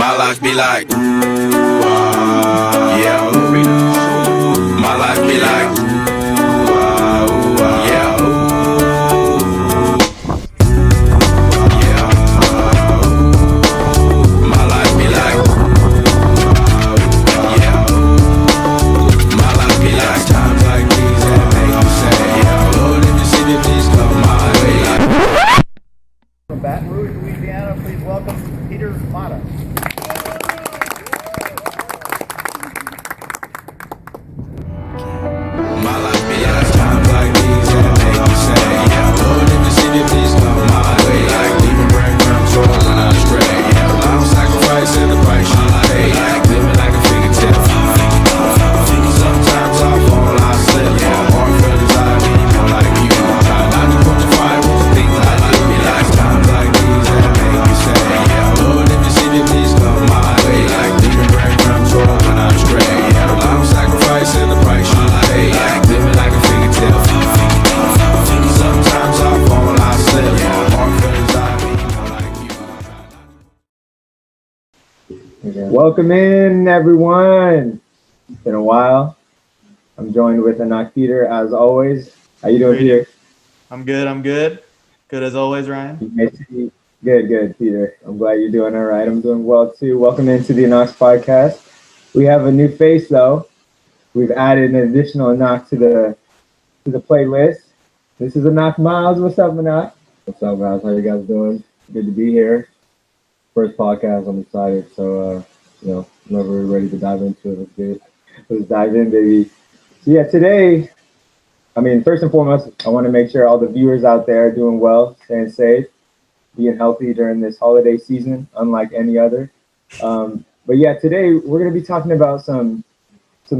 My life be like, yeah. My life be like, yeah. Yeah. My life be like, yeah. My life be like times like these that make you say, yeah. Lord, if you see me, please come my way. From Baton Rouge, Louisiana, please welcome Peter Mata. My life be like times like these that make me say, yeah. Lord, if you see me, please come my way. Like leaving breadcrumbs for when I stray, yeah. I don't sacrifice in the price you pay. Like living like a fingertip. Sometimes I fall, I slip. Yeah, more feelings I need, more like you. Try not to put the fire with the things I do. Like times like these that make me say, yeah. Lord, if you see me, please come my way. Like leaving breadcrumbs for when I stray, yeah. I don't sacrifice in the price you pay. Like living like a fingertip. Sometimes I fall, I slip. Yeah, more feelings I need, more like you. Welcome in, everyone. It's been a while. I'm joined with Anak Peter, as always. How you doing, Peter? I'm good. Good as always, Ryan. Good, Peter. I'm glad you're doing all right. I'm doing well, too. Welcome into the Anaks podcast. We have a new face, though. We've added an additional Anak to the playlist. This is Anak Miles. What's up, Anak? What's up, guys? How you guys doing? Good to be here. First podcast. I'm excited. So, whenever we're ready to dive into it, let's get it. Let's dive in, baby. So, yeah, today, first and foremost, I want to make sure all the viewers out there are doing well, staying safe, being healthy during this holiday season, unlike any other. But yeah, today we're going to be talking about some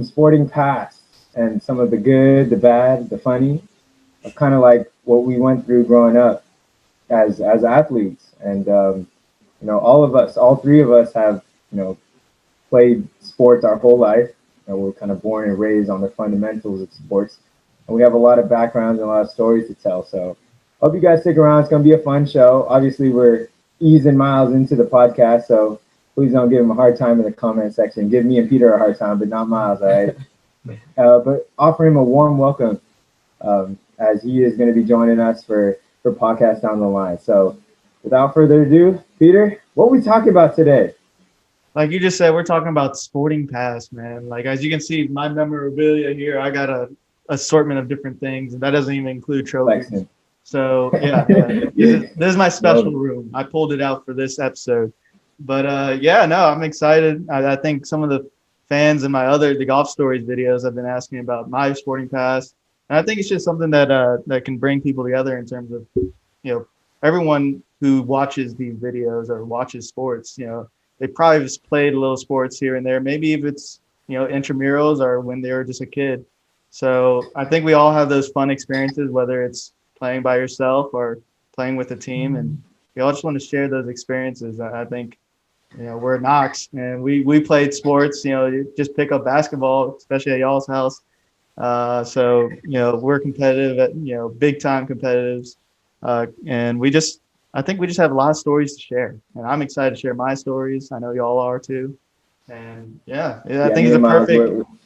sporting pasts and some of the good, the bad, the funny, of kind of like what we went through growing up as athletes. And all of us, all three of us have played sports our whole life. We're kind of born and raised on the fundamentals of sports, and we have a lot of backgrounds and a lot of stories to tell. So hope you guys stick around. It's going to be a fun show. Obviously, we're easing Miles into the podcast, so please don't give him a hard time in the comment section. Give me and Peter a hard time, but not Miles, all right? But offer him a warm welcome as he is going to be joining us for podcasts down the line. So without further ado, Peter, what are we talking about today? Like you just said, we're talking about sporting past, man. Like, as you can see, my memorabilia here, I got a assortment of different things, and that doesn't even include trophies. Flexing. So yeah, this is my special room. I pulled it out for this episode. But I'm excited. I think some of the fans in the Golf Stories videos have been asking about my sporting past. And I think it's just something that can bring people together in terms of, everyone who watches these videos or watches sports, they probably just played a little sports here and there. Maybe if it's, intramurals or when they were just a kid. So I think we all have those fun experiences, whether it's playing by yourself or playing with a team. And we all just want to share those experiences. I think, we're Anaks and we played sports, just pick up basketball, especially at y'all's house. So we're competitive at, big time competitives. And I think we just have a lot of stories to share, and I'm excited to share my stories. I know y'all are too. And I think it's a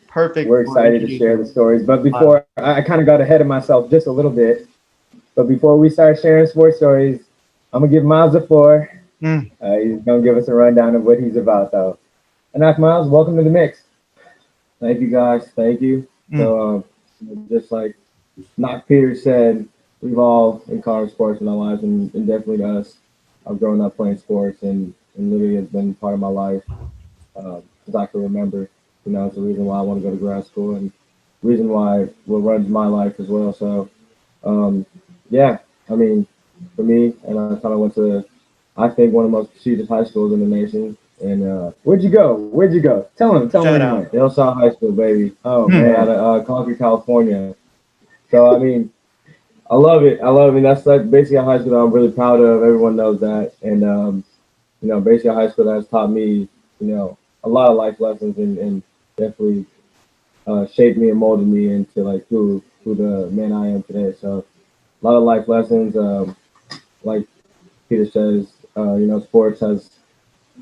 perfect. We're excited to share the stories. But before, I kind of got ahead of myself just a little bit. But before we start sharing sports stories, I'm going to give Miles the floor. He's going to give us a rundown of what he's about, though. Anak, Miles, welcome to the mix. Thank you, guys. Thank you. So, just like Knock Peter said, we've all encountered sports in our lives, and definitely us. I've grown up playing sports, and literally it's been part of my life since I can remember. It's the reason why I want to go to grad school, and the reason why what runs my life as well. So, for me, and I kind of went to, I think, one of the most prestigious high schools in the nation. And where'd you go? Tell him where you went. Hillside High School, baby. Oh man, out of Concord, California. So I love it. That's like basically a high school that I'm really proud of. Everyone knows that, and basically a high school that has taught me, a lot of life lessons and definitely shaped me and molded me into like who the man I am today. So a lot of life lessons. Like Peter says, sports has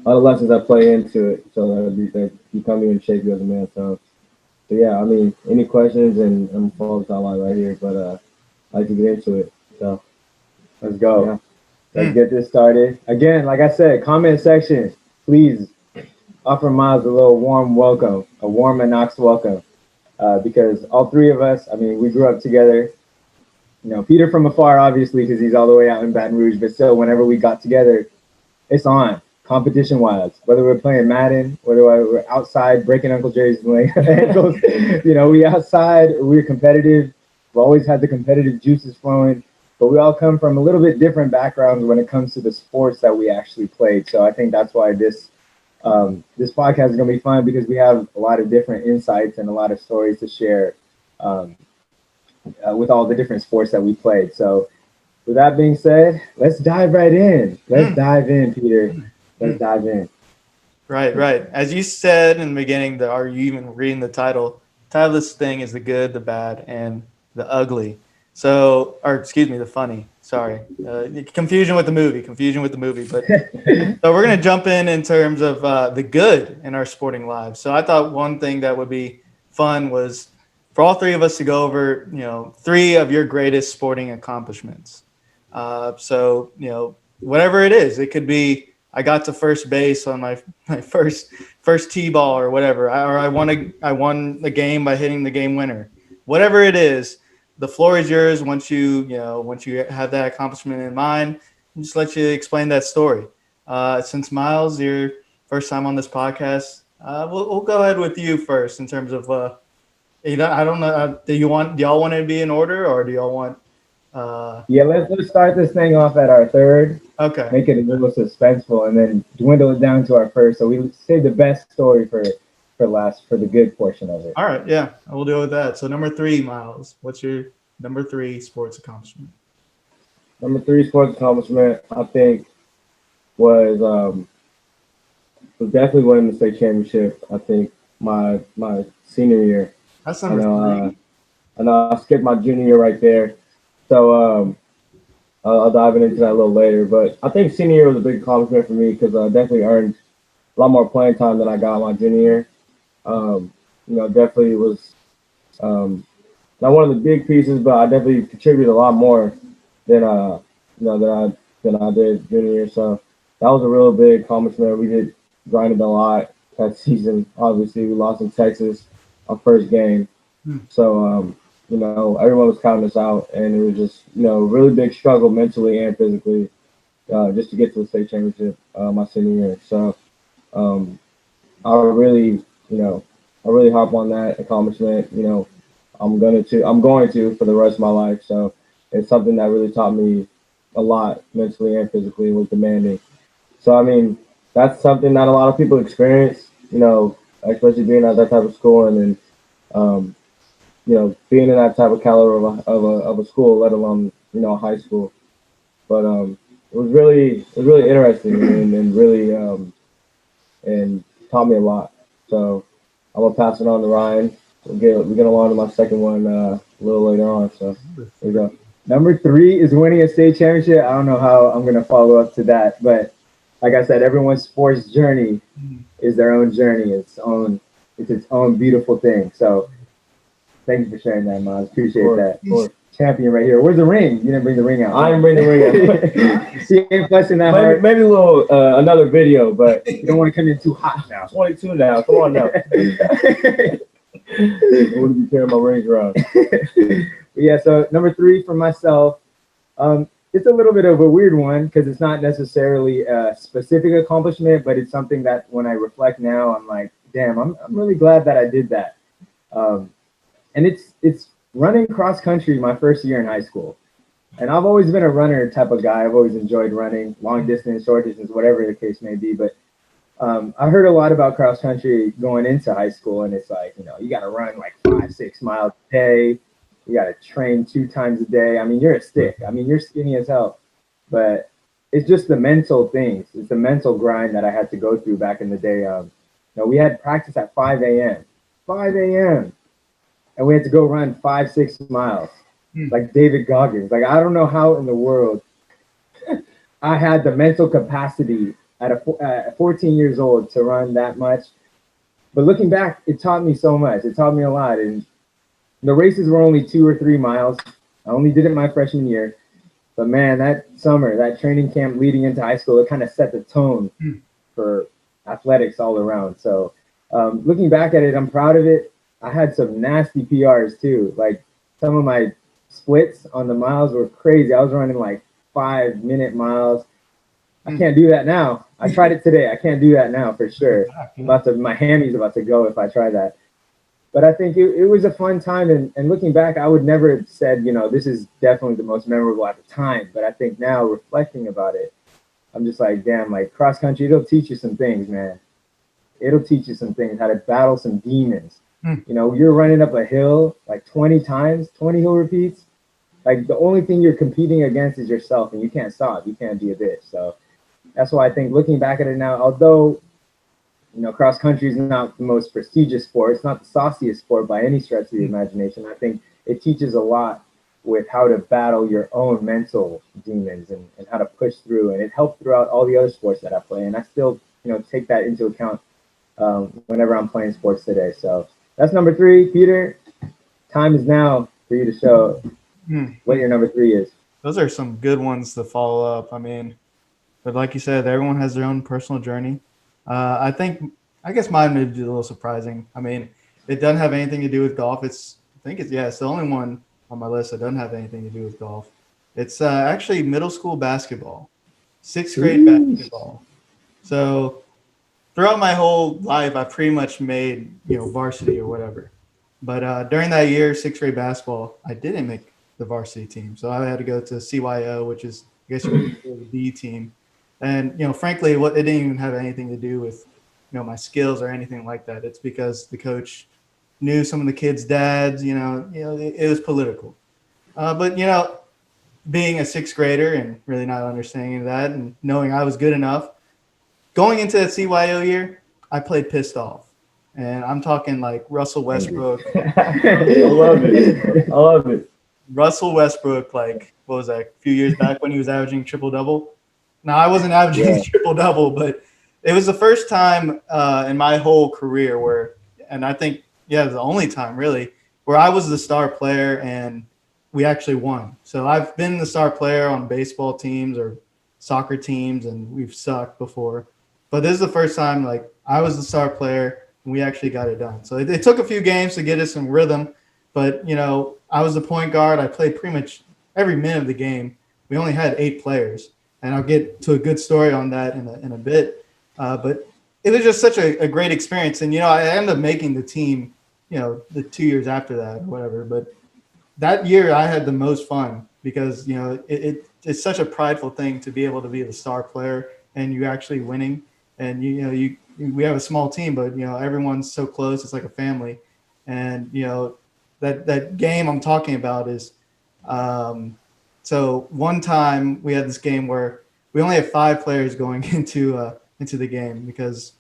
a lot of lessons that play into it, so that become you and shape you as a man. So yeah, I mean, any questions, and I'm following the line right here, but I like to get into it. So Let's go. yeah. Let's get this started. Again, like I said, comment section, please offer Miles a little warm welcome, a warm Anaks welcome, because all three of us, I mean, we grew up together. You know, Peter from afar, obviously, because he's all the way out in Baton Rouge, but still, whenever we got together, it's on competition wise. Whether we're playing Madden, whether we're outside breaking Uncle Jerry's ankles, you know, we outside, we're competitive. We always had the competitive juices flowing, but we all come from a little bit different backgrounds when it comes to the sports that we actually played. So I think that's why this podcast is going to be fun, because we have a lot of different insights and a lot of stories to share with all the different sports that we played. So with that being said, let's dive right in. Let's dive in, Peter. Let's dive in. Right, right. As you said in the beginning, are you even reading the title? The title of this thing is The Good, the Bad, and the Ugly. So, or excuse me, the funny. Sorry. Confusion with the movie. But so we're going to jump in terms of the good in our sporting lives. So I thought one thing that would be fun was for all three of us to go over, you know, three of your greatest sporting accomplishments. So, you know, whatever it is, it could be I got to first base on my first tee ball or whatever, or I won the game by hitting the game winner. Whatever it is, the floor is yours. Once you have that accomplishment in mind, I'll just let you explain that story. Since Miles, your first time on this podcast, we'll go ahead with you first in terms of I don't know. Do y'all want to be in order, or do y'all want? Yeah, let's start this thing off at our third. Okay. Make it a little suspenseful, and then dwindle it down to our first. So we save the best story for the good portion of it. All right. Yeah, we'll deal with that. So number 3, Miles. What's your number 3 sports accomplishment? Number 3 sports accomplishment, I think, was definitely winning the state championship. I think my senior year. That's number 3. I know I skipped my junior year right there. So I'll dive into that a little later. But I think senior year was a big accomplishment for me, because I definitely earned a lot more playing time than I got my junior year. You know, definitely was not one of the big pieces, but I definitely contributed a lot more than than I did junior year. So that was a real big accomplishment. We did grinded a lot that season. Obviously, we lost in Texas our first game. So you know, everyone was counting us out, and it was just, you know, a really big struggle mentally and physically just to get to the state championship my senior year. So I really harp on that accomplishment. You know, I'm going to for the rest of my life. So it's something that really taught me a lot mentally and physically, and was demanding. So I mean, that's something that a lot of people experience. You know, especially being at that type of school, and then you know, being in that type of caliber of a school, let alone, you know, high school. But it was really interesting, and really and taught me a lot. So I'm gonna pass it on to Ryan. We get along to my second one a little later on. So there you go. Number 3 is winning a state championship. I don't know how I'm going to follow up to that, but like I said, everyone's sports journey is their own journey. It's its own beautiful thing. So thank you for sharing that, Miles. Appreciate that. Champion right here. Where's the ring? You didn't bring the ring out. I didn't bring the ring out. You ain't flexing that hard. Maybe a little another video, but You don't want to come in too hot now. 22 now. Come on now. I wouldn't be carrying my rings around. Yeah, so number 3 for myself, it's a little bit of a weird one, because it's not necessarily a specific accomplishment, but it's something that when I reflect now, I'm like, damn, I'm really glad that I did that. And it's running cross country my first year in high school. And I've always been a runner type of guy. I've always enjoyed running, long distance, short distance, whatever the case may be. But I heard a lot about cross country going into high school, and it's like, you know, you got to run like 5-6 miles a day. You got to train 2 times a day. I mean, you're a stick. I mean, you're skinny as hell. But it's just the mental things. It's the mental grind that I had to go through back in the day. You know, we had practice at 5 a.m. 5 a.m. And we had to go run 5-6 miles, like David Goggins. Like, I don't know how in the world I had the mental capacity at 14 years old to run that much. But looking back, it taught me so much. It taught me a lot. And the races were only 2 or 3 miles. I only did it my freshman year. But man, that summer, that training camp leading into high school, it kind of set the tone for athletics all around. So looking back at it, I'm proud of it. I had some nasty PRs too. Like some of my splits on the miles were crazy. I was running like 5-minute miles. I can't do that now. I tried it today. I can't do that now for sure. My hammy's about to go if I try that. But I think it was a fun time. And looking back, I would never have said, this is definitely the most memorable at the time. But I think now, reflecting about it, I'm just like, damn, like cross country, it'll teach you some things, man. It'll teach you some things, how to battle some demons. You're running up a hill like 20 times, 20 hill repeats. Like the only thing you're competing against is yourself, and you can't stop. You can't be a bitch. So that's why I think looking back at it now, although cross country is not the most prestigious sport, it's not the sauciest sport by any stretch of the imagination. I think it teaches a lot with how to battle your own mental demons and how to push through. And it helped throughout all the other sports that I play. And I still, take that into account whenever I'm playing sports today. So that's number 3. Peter, time is now for you to show what your number 3 is. Those are some good ones to follow up. I mean, but like you said, everyone has their own personal journey. I guess mine may be a little surprising. I mean, it doesn't have anything to do with golf. It's the only one on my list that doesn't have anything to do with golf. It's actually middle school basketball, 6th grade basketball. So throughout my whole life, I pretty much made, varsity or whatever. But during that year, 6th grade basketball, I didn't make the varsity team. So I had to go to CYO, which is, I guess you could call the B team. And, frankly, it didn't even have anything to do with, my skills or anything like that. It's because the coach knew some of the kids' dads, it was political. But, being a 6th grader and really not understanding that and knowing I was good enough, going into that CYO year, I played pissed off. And I'm talking like Russell Westbrook. I love it. Russell Westbrook, like, what was that, a few years back when he was averaging triple-double? Now, I wasn't averaging triple-double, but it was the first time in my whole career where, and I think, the only time really, where I was the star player and we actually won. So I've been the star player on baseball teams or soccer teams, and we've sucked before. But this is the first time, like, I was the star player and we actually got it done. So it took a few games to get us some rhythm, but, I was the point guard. I played pretty much every minute of the game. We only had 8 players. And I'll get to a good story on that in a bit. But it was just such a great experience. And, I ended up making the team, the 2 years after that or whatever. But that year I had the most fun because, it's such a prideful thing to be able to be the star player and you actually winning. And, we have a small team, but, everyone's so close. It's like a family. And, that game I'm talking about is so one time we had this game where we only had 5 players going into the game because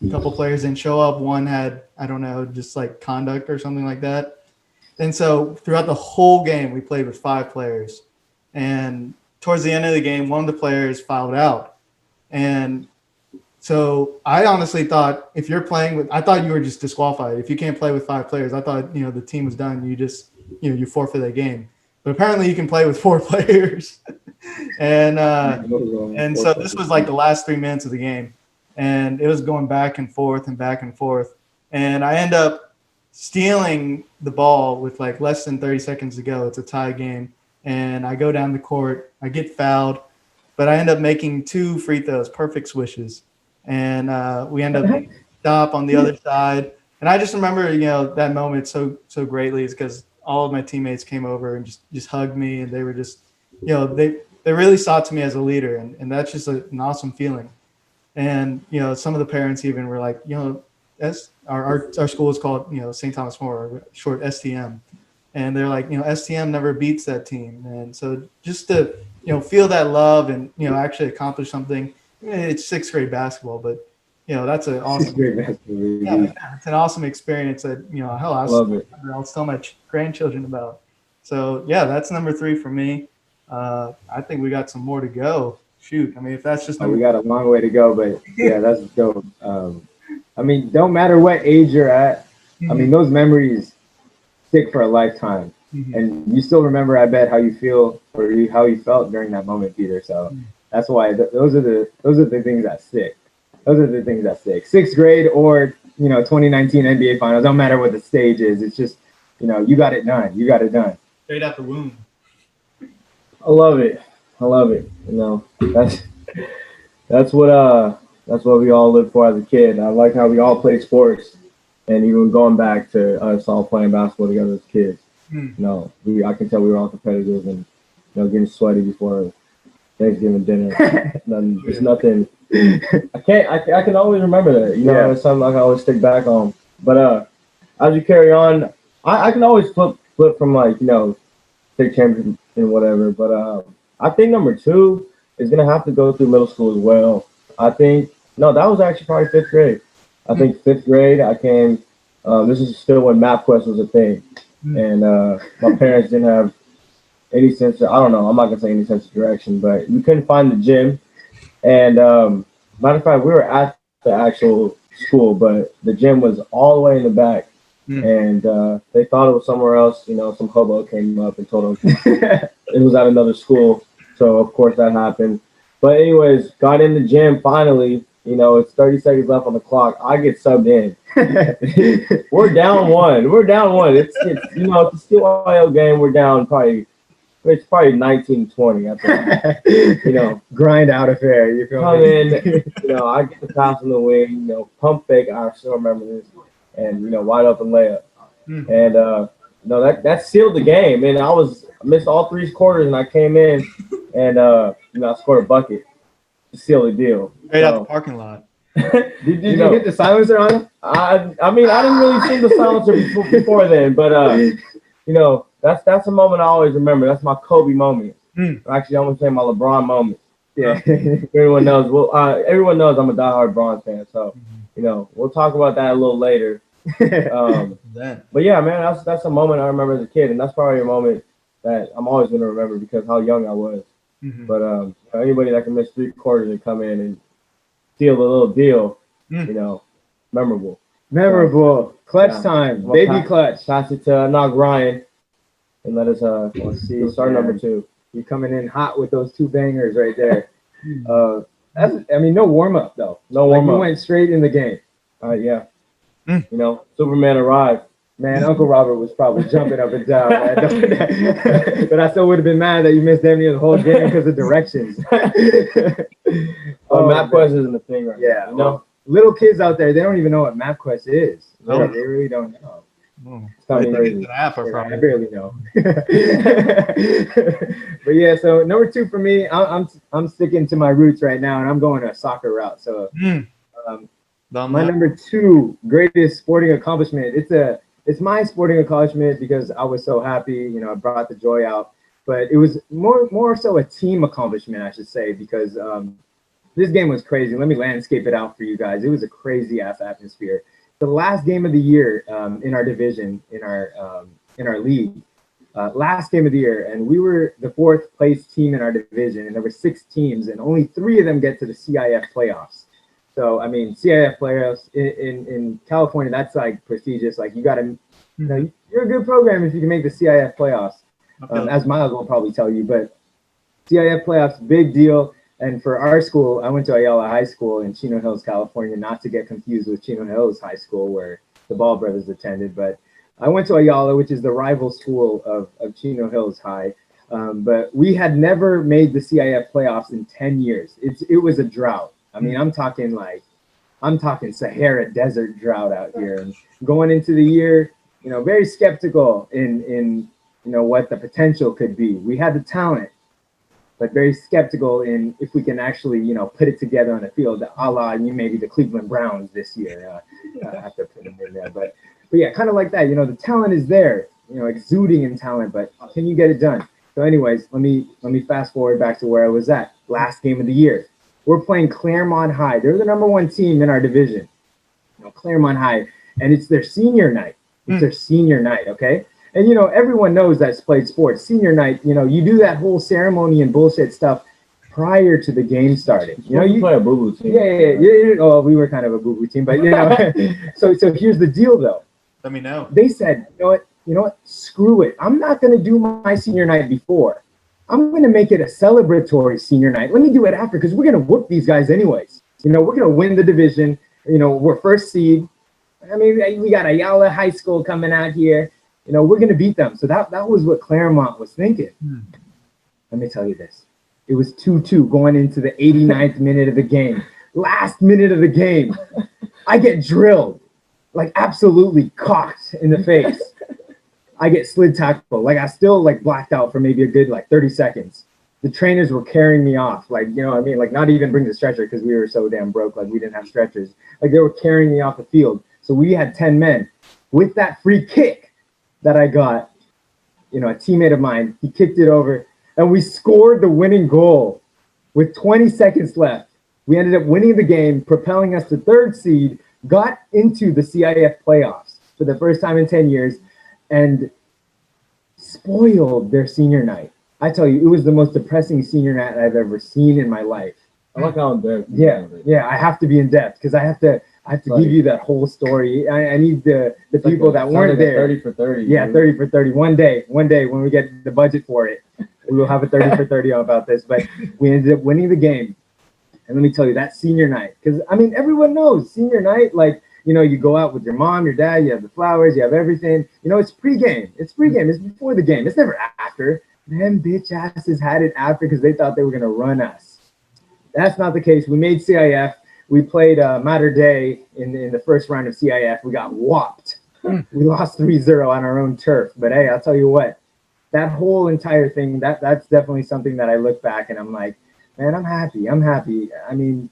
a couple players didn't show up. One had, I don't know, just like conduct or something like that. And so throughout the whole game, we played with 5 players. And towards the end of the game, one of the players fouled out. And so I honestly thought if you're playing with – I thought you were just disqualified. If you can't play with 5 players, I thought, the team was done. You just – you forfeit that game. But apparently you can play with 4 players. and so this was like the last 3 minutes of the game. And it was going back and forth and back and forth. And I end up stealing the ball with like less than 30 seconds to go. It's a tie game. And I go down the court. I get fouled. But I end up making 2 free throws, perfect swishes. And we end up stop on the other side. And I just remember, that moment so greatly is because all of my teammates came over and just hugged me, and they were just, they really saw to me as a leader, and that's just an awesome feeling. And some of the parents even were like, our school is called St. Thomas More, short STM, and they're like, STM never beats that team, and so just to feel that love and actually accomplish something. It's 6th grade basketball, but that's an awesome. It's an awesome experience that hell, I'll tell my grandchildren about. So that's number 3 for me. I think we got some more to go. shoot. I mean, if that's just We got a long way to go, but yeah, that's dope. I mean, don't matter what age you're at. I mean, those memories stick for a lifetime, and you still remember, I bet, how you feel or how you felt during that moment, Peter. So that's why those are the things that stick. Those are the things that stick. Sixth grade or 2019 NBA Finals. Don't matter what the stage is. It's just you got it done. You got it done. straight out the womb. I love it. I love it. That's what we all lived for as a kid. I like how we all played sports, and even going back to us all playing basketball together as kids. I can tell we were all competitive and getting sweaty before Thanksgiving dinner. It's nothing. I can always remember that. It's something I can always stick back on. But as you carry on, I can always flip from state championship and whatever. But I think number 2 is gonna have to go through middle school as well. I think that was actually probably 5th grade. I think 5th grade I came. This is still when MapQuest was a thing, and my parents didn't have any sense of, I don't know, I'm not gonna say any sense of direction, but we couldn't find the gym. And matter of fact, we were at the actual school, but the gym was all the way in the back. And they thought it was somewhere else. Some hobo came up and told them it was at another school. So of course that happened. But anyways, got in the gym finally. It's 30 seconds left on the clock. I get subbed in. We're down one. It's a still IO game. We're down probably. It's probably 19-20 after grind out affair. You feel come me? in, I get the pass in the wing, pump fake. I still remember this, and wide open layup, and that sealed the game. And I missed all 3 quarters, and I came in, and I scored a bucket to seal the deal. Straight out the parking lot. Did you hit the silencer on him? I mean, I didn't really see the silencer before then, but that's a moment I always remember. That's my Kobe moment. Actually, I'm gonna say my LeBron moment. Yeah, everyone knows. Well, everyone knows I'm a diehard Bron fan, so we'll talk about that a little later. But yeah, man, that's a moment I remember as a kid, and that's probably a moment that I'm always gonna remember because how young I was. But anybody that can miss 3 quarters and come in and steal a little deal, memorable. Memorable. Clutch time. Baby clutch. Pass it to Anak Ryan. And let us see. Start number 2. You're coming in hot with those 2 bangers right there. No warm up though. No warm up. You went straight in the game. Yeah. Superman arrived. Man, Uncle Robert was probably jumping up and down. Man. But I still would have been mad that you missed damn near the whole game because of directions. MapQuest isn't a thing right now. Yeah. Little kids out there, they don't even know what MapQuest is. They really don't know. I barely know. But yeah, so number 2 for me, I'm sticking to my roots right now, and I'm going a soccer route. So my number 2 greatest sporting accomplishment. It's my sporting accomplishment because I was so happy. I brought the joy out. But it was more so a team accomplishment, I should say, because this game was crazy. Let me landscape it out for you guys. It was a crazy ass atmosphere. The last game of the year in our division, in our league, last game of the year, and we were the 4th place team in our division, and there were 6 teams, and only 3 of them get to the CIF playoffs. So I mean, CIF playoffs in California, that's like prestigious. Like you got to, you're a good program if you can make the CIF playoffs, as Miles will probably tell you. But CIF playoffs, big deal. And for our school, I went to Ayala High School in Chino Hills, California, not to get confused with Chino Hills High School where the Ball brothers attended. But I went to Ayala, which is the rival school of Chino Hills High. But we had never made the CIF playoffs in 10 years. It was a drought. I mean, I'm talking Sahara Desert drought out here. And going into the year, very skeptical in what the potential could be. We had the talent, but very skeptical in if we can actually, put it together on the field, a la maybe the Cleveland Browns this year. I have to put them in there. But yeah, kind of like that. The talent is there, exuding in talent, but can you get it done? So anyways, let me fast forward back to where I was at. Last game of the year. We're playing Claremont High. They're the number 1 team in our division. Claremont High. And it's their senior night. It's their senior night, okay? And, everyone knows that's played sports. Senior night, you do that whole ceremony and bullshit stuff prior to the game started. You know, you play a boo-boo team. Yeah. Oh, we were kind of a boo-boo team, but you know. So here's the deal, though. Let me know. They said, you know what? Screw it. I'm not going to do my senior night before. I'm going to make it a celebratory senior night. Let me do it after because we're going to whoop these guys anyways. You know, we're going to win the division. You know, we're first seed. I mean, we got Ayala High School coming out here. You know, we're going to beat them. So that was what Claremont was thinking. Let me tell you this. It was 2-2 going into the 89th minute of the game. Last minute of the game, I get drilled, like absolutely cocked in the face. I get slid tackle. Like I still like blacked out for maybe a good like 30 seconds. The trainers were carrying me off. Like, you know what I mean? Like not even bring the stretcher because we were so damn broke. Like we didn't have stretchers. Like they were carrying me off the field. So we had 10 men. With that free kick that I got, you know, a teammate of mine, he kicked it over and we scored the winning goal with 20 seconds left. We ended up winning the game, propelling us to third seed, got into the CIF playoffs for the first time in 10 years, and spoiled their senior night. I tell you, it was the most depressing senior night I've ever seen in my life. I like how in depth. Yeah, I have to be in depth because I have to give you that whole story. I need the people that weren't there. 30 for 30. Yeah, dude. 30 for 30. One day when we get the budget for it, we will have a 30 for 30 about this. But we ended up winning the game. And let me tell you, that senior night, because I mean, everyone knows senior night, like, you know, you go out with your mom, your dad, you have the flowers, you have everything. You know, it's pregame. It's pregame. It's before the game. It's never after. Them bitch asses had it after because they thought they were going to run us. That's not the case. We made CIF. We played Mater Dei in the first round of CIF. We got whopped. We lost 3-0 on our own turf. But hey, I'll tell you what, that whole entire thing, that's definitely something that I look back and I'm like, man, I'm happy. I mean,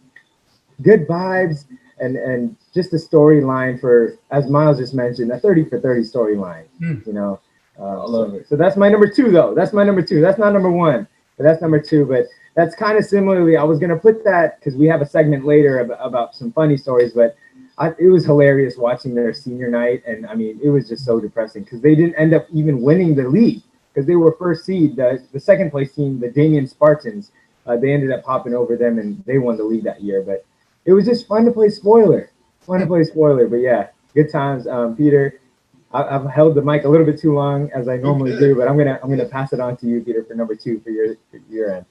good vibes and just a storyline for, as Miles just mentioned, a 30 for 30 storyline, you know. I love it. So that's my number 2, though. That's my number 2. That's not number 1, but that's number 2. But that's kind of similarly, I was going to put that because we have a segment later about some funny stories, but it was hilarious watching their senior night. And I mean, it was just so depressing because they didn't end up even winning the league because they were first seed. The second place team, the Damien Spartans, they ended up hopping over them and they won the league that year. But it was just fun to play spoiler. But yeah, good times. Peter, I've held the mic a little bit too long as I normally do, but I'm gonna pass it on to you, Peter, for number 2 for your end.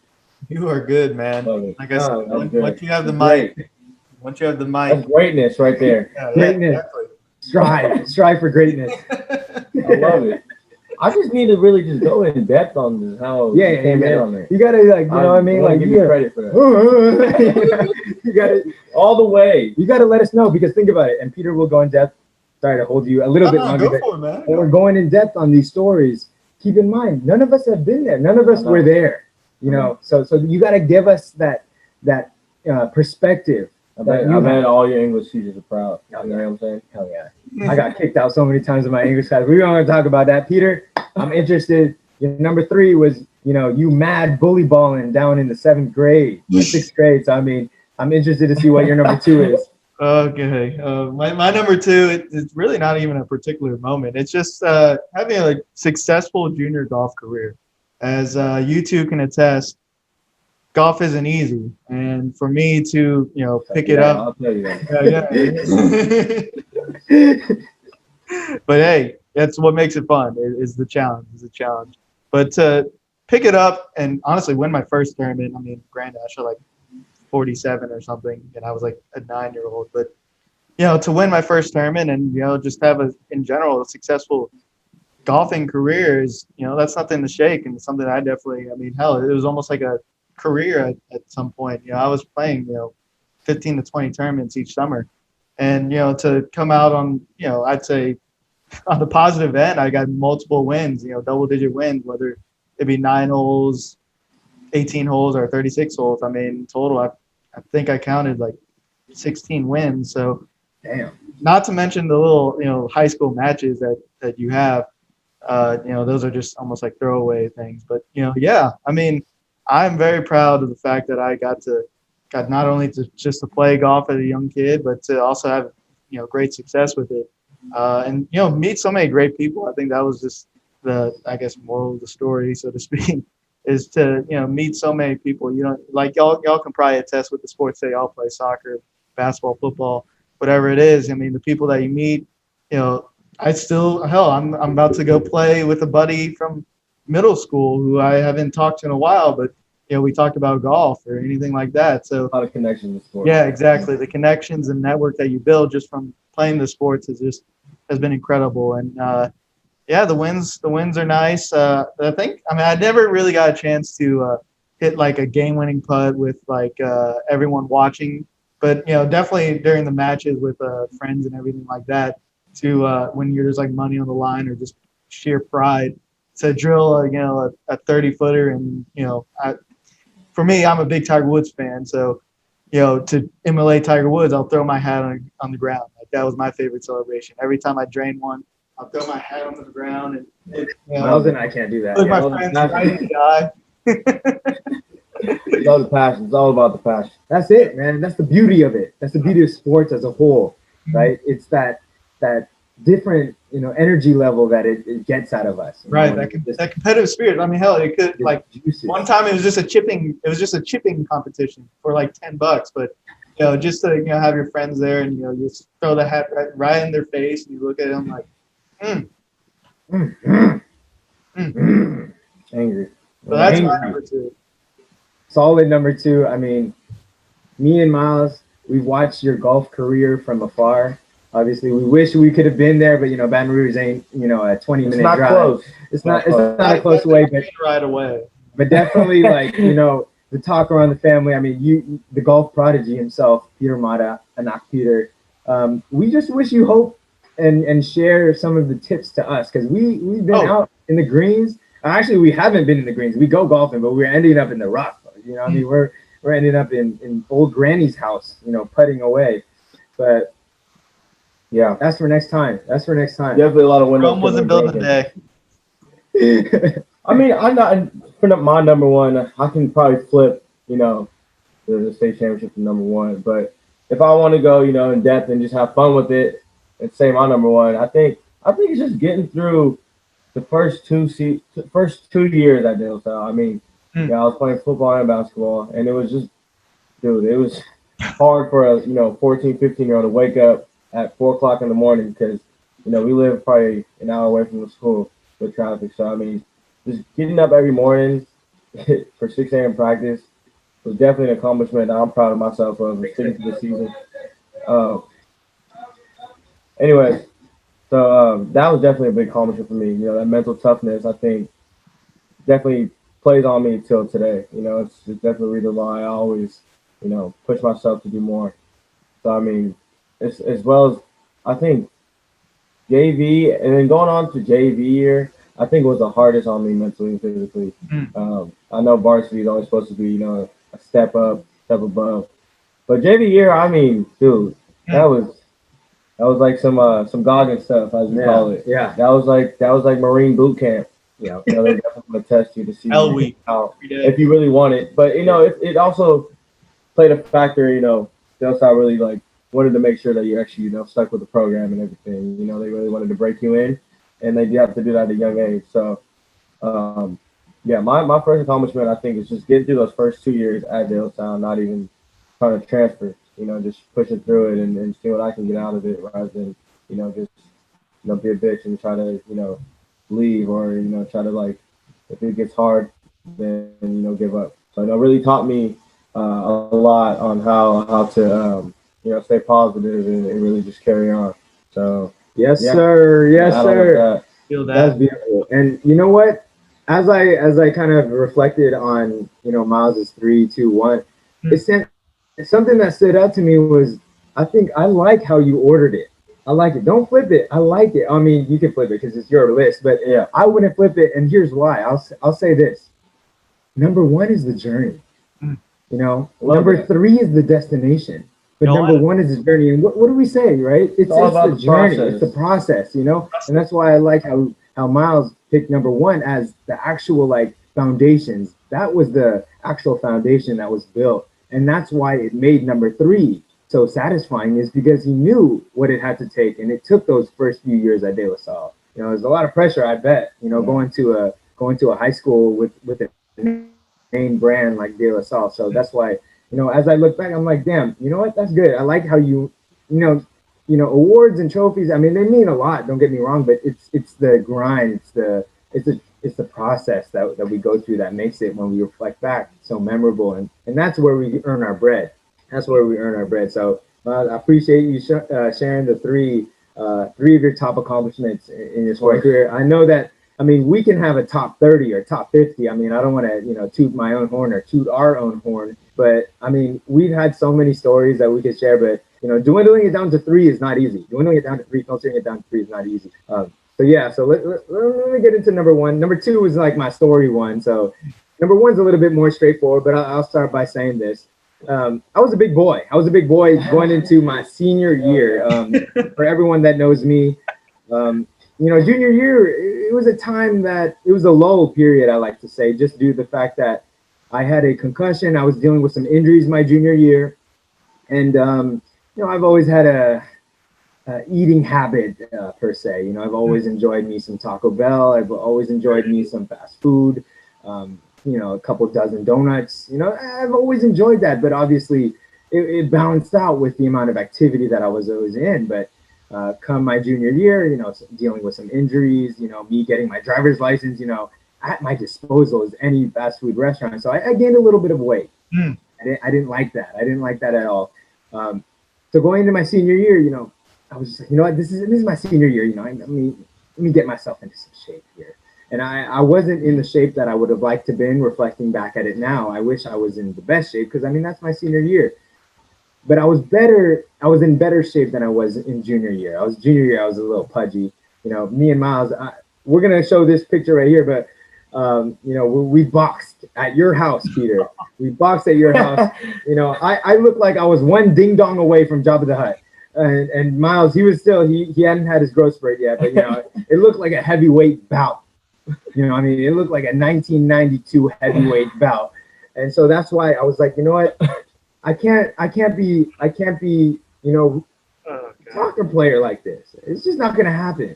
You are good, man. Love it. Like I said, once you have the Great. mic, That's greatness right there. Greatness. Exactly. Strive for greatness. I love it. I just need to really just go in depth on this, how Yeah, you came in on it. You gotta like, you know what I mean? Like, give you credit for that. you gotta All the way. you gotta let us know because think about it. And Peter will go in depth. Sorry to hold you a little bit longer. Go for it, man. When we're going in depth on these stories, keep in mind, none of us have been there. None of us were there. You know, so you got to give us that perspective. I bet all your English teachers are proud. Oh, You know what I'm saying? Hell yeah. I got kicked out so many times in my English class. We don't want to talk about that. Peter, I'm interested. Your number 3 was, you know, you mad bully balling down in the 7th grade, 6th grade. So, I mean, I'm interested to see what your number 2 is. Okay. My number 2, it's really not even a particular moment. It's just having a successful junior golf career. As you two can attest, golf isn't easy. And for me to, you know, pick it up. I'll tell you that. But hey, that's what makes it fun, is the challenge. But to pick it up and honestly win my first tournament, I mean, granted, I shot like 47 or something, and I was like a 9-year-old. But, you know, to win my first tournament and, you know, just have in general, a successful golfing career is, you know, that's nothing to shake, and something I definitely, I mean, hell, it was almost like a career at some point. You know, I was playing, you know, 15 to 20 tournaments each summer. And, you know, to come out on, you know, I'd say on the positive end, I got multiple wins, you know, double-digit wins, whether it be 9 holes, 18 holes, or 36 holes. I mean, in total, I think I counted like 16 wins. So, Damn. Not to mention the little, you know, high school matches that you have. You know, those are just almost like throwaway things. But, you know, yeah, I mean, I'm very proud of the fact that I got not only to play golf as a young kid, but to also have, you know, great success with it. And, you know, meet so many great people. I think that was just the, I guess, moral of the story, so to speak, is to, meet so many people. Like y'all can probably attest with the sports that y'all play, soccer, basketball, football, whatever it is. I mean, the people that you meet, I'm about to go play with a buddy from middle school who I haven't talked to in a while, but we talked about golf or anything like that. So A lot of connections in sports. yeah, exactly. The connections and network that you build just from playing the sports has been incredible. And yeah, the wins are nice. I never really got a chance to hit like a game-winning putt with like everyone watching, but definitely during the matches with friends and everything like that. To when there's like money on the line or just sheer pride to drill a 30-footer. And for me, I'm a big Tiger Woods fan, so to emulate Tiger Woods, I'll throw my hat on the ground. Like that was my favorite celebration. Every time I drain one, I'll throw my hat onto the ground and Miles and I can't do that. look Yeah. my friends right in the eye. It's all the passion. It's all about the passion. That's it, man. That's the beauty of it. That's the beauty of sports as a whole, right? It's that different, energy level that it gets out of us. Right, that competitive spirit. I mean, hell, it could like juices. one time it was just a chipping competition for like $10, but just to have your friends there and just throw the hat right in their face and you look at them like, Angry. So that's Angry. my number 2. Solid number 2. I mean, me and Miles, we've watched your golf career from afar. Obviously, we wish we could have been there, but Baton Rouge ain't a 20-minute It's not drive. close. It's not a close way, but right away. But definitely, like the talk around the family. I mean, the golf prodigy himself, Peter Mata, Anak Peter. We just wish you hope and share some of the tips to us because we've been out in the greens. Actually, we haven't been in the greens. We go golfing, but we're ending up in the rough. I mean, we're ending up in old granny's house, putting away. But yeah, that's for next time. Definitely a lot of windows. Rome wasn't built today. I mean, I'm not putting up my number 1. I can probably flip, the state championship to number 1. But if I want to go, in depth and just have fun with it and say my number 1, I think it's just getting through the first 2 years at Dale South. I mean, I was playing football and basketball, and it was just, dude, it was hard for a 14, 15-year-old to wake up at 4 o'clock in the morning because we live probably an hour away from the school with traffic. So I mean, just getting up every morning for 6 a.m. practice was definitely an accomplishment that I'm proud of myself of sticking to the season. Anyway, so that was definitely a big accomplishment for me. That mental toughness, I think, definitely plays on me till today. It's definitely the reason why I always, push myself to do more. So I mean, it's, as well as I think JV and then going on to JV year, I think was the hardest on me mentally and physically. I know varsity is always supposed to be, a step up, step above. But JV year, I mean, dude, that was like some Goggins stuff, as we call it. Yeah. That was like Marine boot camp. Yeah. They definitely want to test you to see Hell week. how, if you really want it. But it also played a factor. Delsaw really like wanted to make sure that you actually stuck with the program and everything. They really wanted to break you in, and they have to do that at a young age. So, yeah, my first accomplishment I think is just getting through those first 2 years at Dalestown, not even trying to transfer. Just pushing through it and see what I can get out of it, rather than just be a bitch and try to leave or try to like if it gets hard then give up. So it really taught me a lot on how to stay positive and really just carry on. So Yes, yeah. sir. Yes, I don't sir. know Feel That's that. beautiful. And you know what? As I kind of reflected on Miles's 3, 2, 1, it's something that stood out to me was I think I like how you ordered it. I like it. Don't flip it. I like it. I mean, you can flip it because it's your list, but Yeah. I wouldn't flip it. And here's why. I'll say this. Number 1 is the journey. Number that. 3 is the destination. But No, number 1 is the journey. And what do we say, right? It's all about the the journey. process. It's the process, And that's why I like how Miles picked number 1 as the actual like foundations. That was the actual foundation that was built. And that's why it made number 3 so satisfying, is because he knew what it had to take. And it took those first few years at De La Salle. There's a lot of pressure, I bet, going to a high school with an name brand like De La Salle. So that's why, as I look back, I'm like, damn, you know what? That's good. I like how awards and trophies. I mean, they mean a lot. Don't get me wrong, but it's the grind. It's the process that we go through that makes it, when we reflect back, so memorable. And that's where we earn our bread. That's where we earn our bread. So I appreciate you sharing the three of your top accomplishments in your sports career. I know that. I mean, we can have a top 30 or top 50. I mean, I don't want to, toot my own horn or toot our own horn, but I mean, we've had so many stories that we could share. But dwindling it down to 3 is not easy. Dwindling it down to 3, filtering it down to 3 is not easy. So yeah, so let me get into number 1. Number 2 is like my story one. So number 1's a little bit more straightforward, but I'll start by saying this. I was a big boy. I was a big boy going into my senior year. For everyone that knows me, junior year, it was a time that it was a lull period, I like to say, just due to the fact that I had a concussion. I was dealing with some injuries my junior year. And, I've always had a eating habit, per se. I've always enjoyed me some Taco Bell. I've always enjoyed me some fast food, a couple dozen donuts. I've always enjoyed that. But obviously, it balanced out with the amount of activity that I was always in. But come my junior year, dealing with some injuries, me getting my driver's license, at my disposal as any fast food restaurant. So I gained a little bit of weight. I didn't like that. I didn't like that at all. So going into my senior year, I was just like, this is my senior year. Let me get myself into some shape here. And I wasn't in the shape that I would have liked to been. Reflecting back at it now, I wish I was in the best shape, because that's my senior year. But I was in better shape than I was in junior year. Junior year, I was a little pudgy. Me and Miles, we're going to show this picture right here, but, we boxed at your house, Peter. We boxed at your house. I looked like I was one ding dong away from Jabba the Hutt. And Miles, he was still, he hadn't had his growth spurt yet, but, it looked like a heavyweight bout. It looked like a 1992 heavyweight bout. And so that's why I was like, you know what? I can't be, soccer player like this. It's just not gonna happen.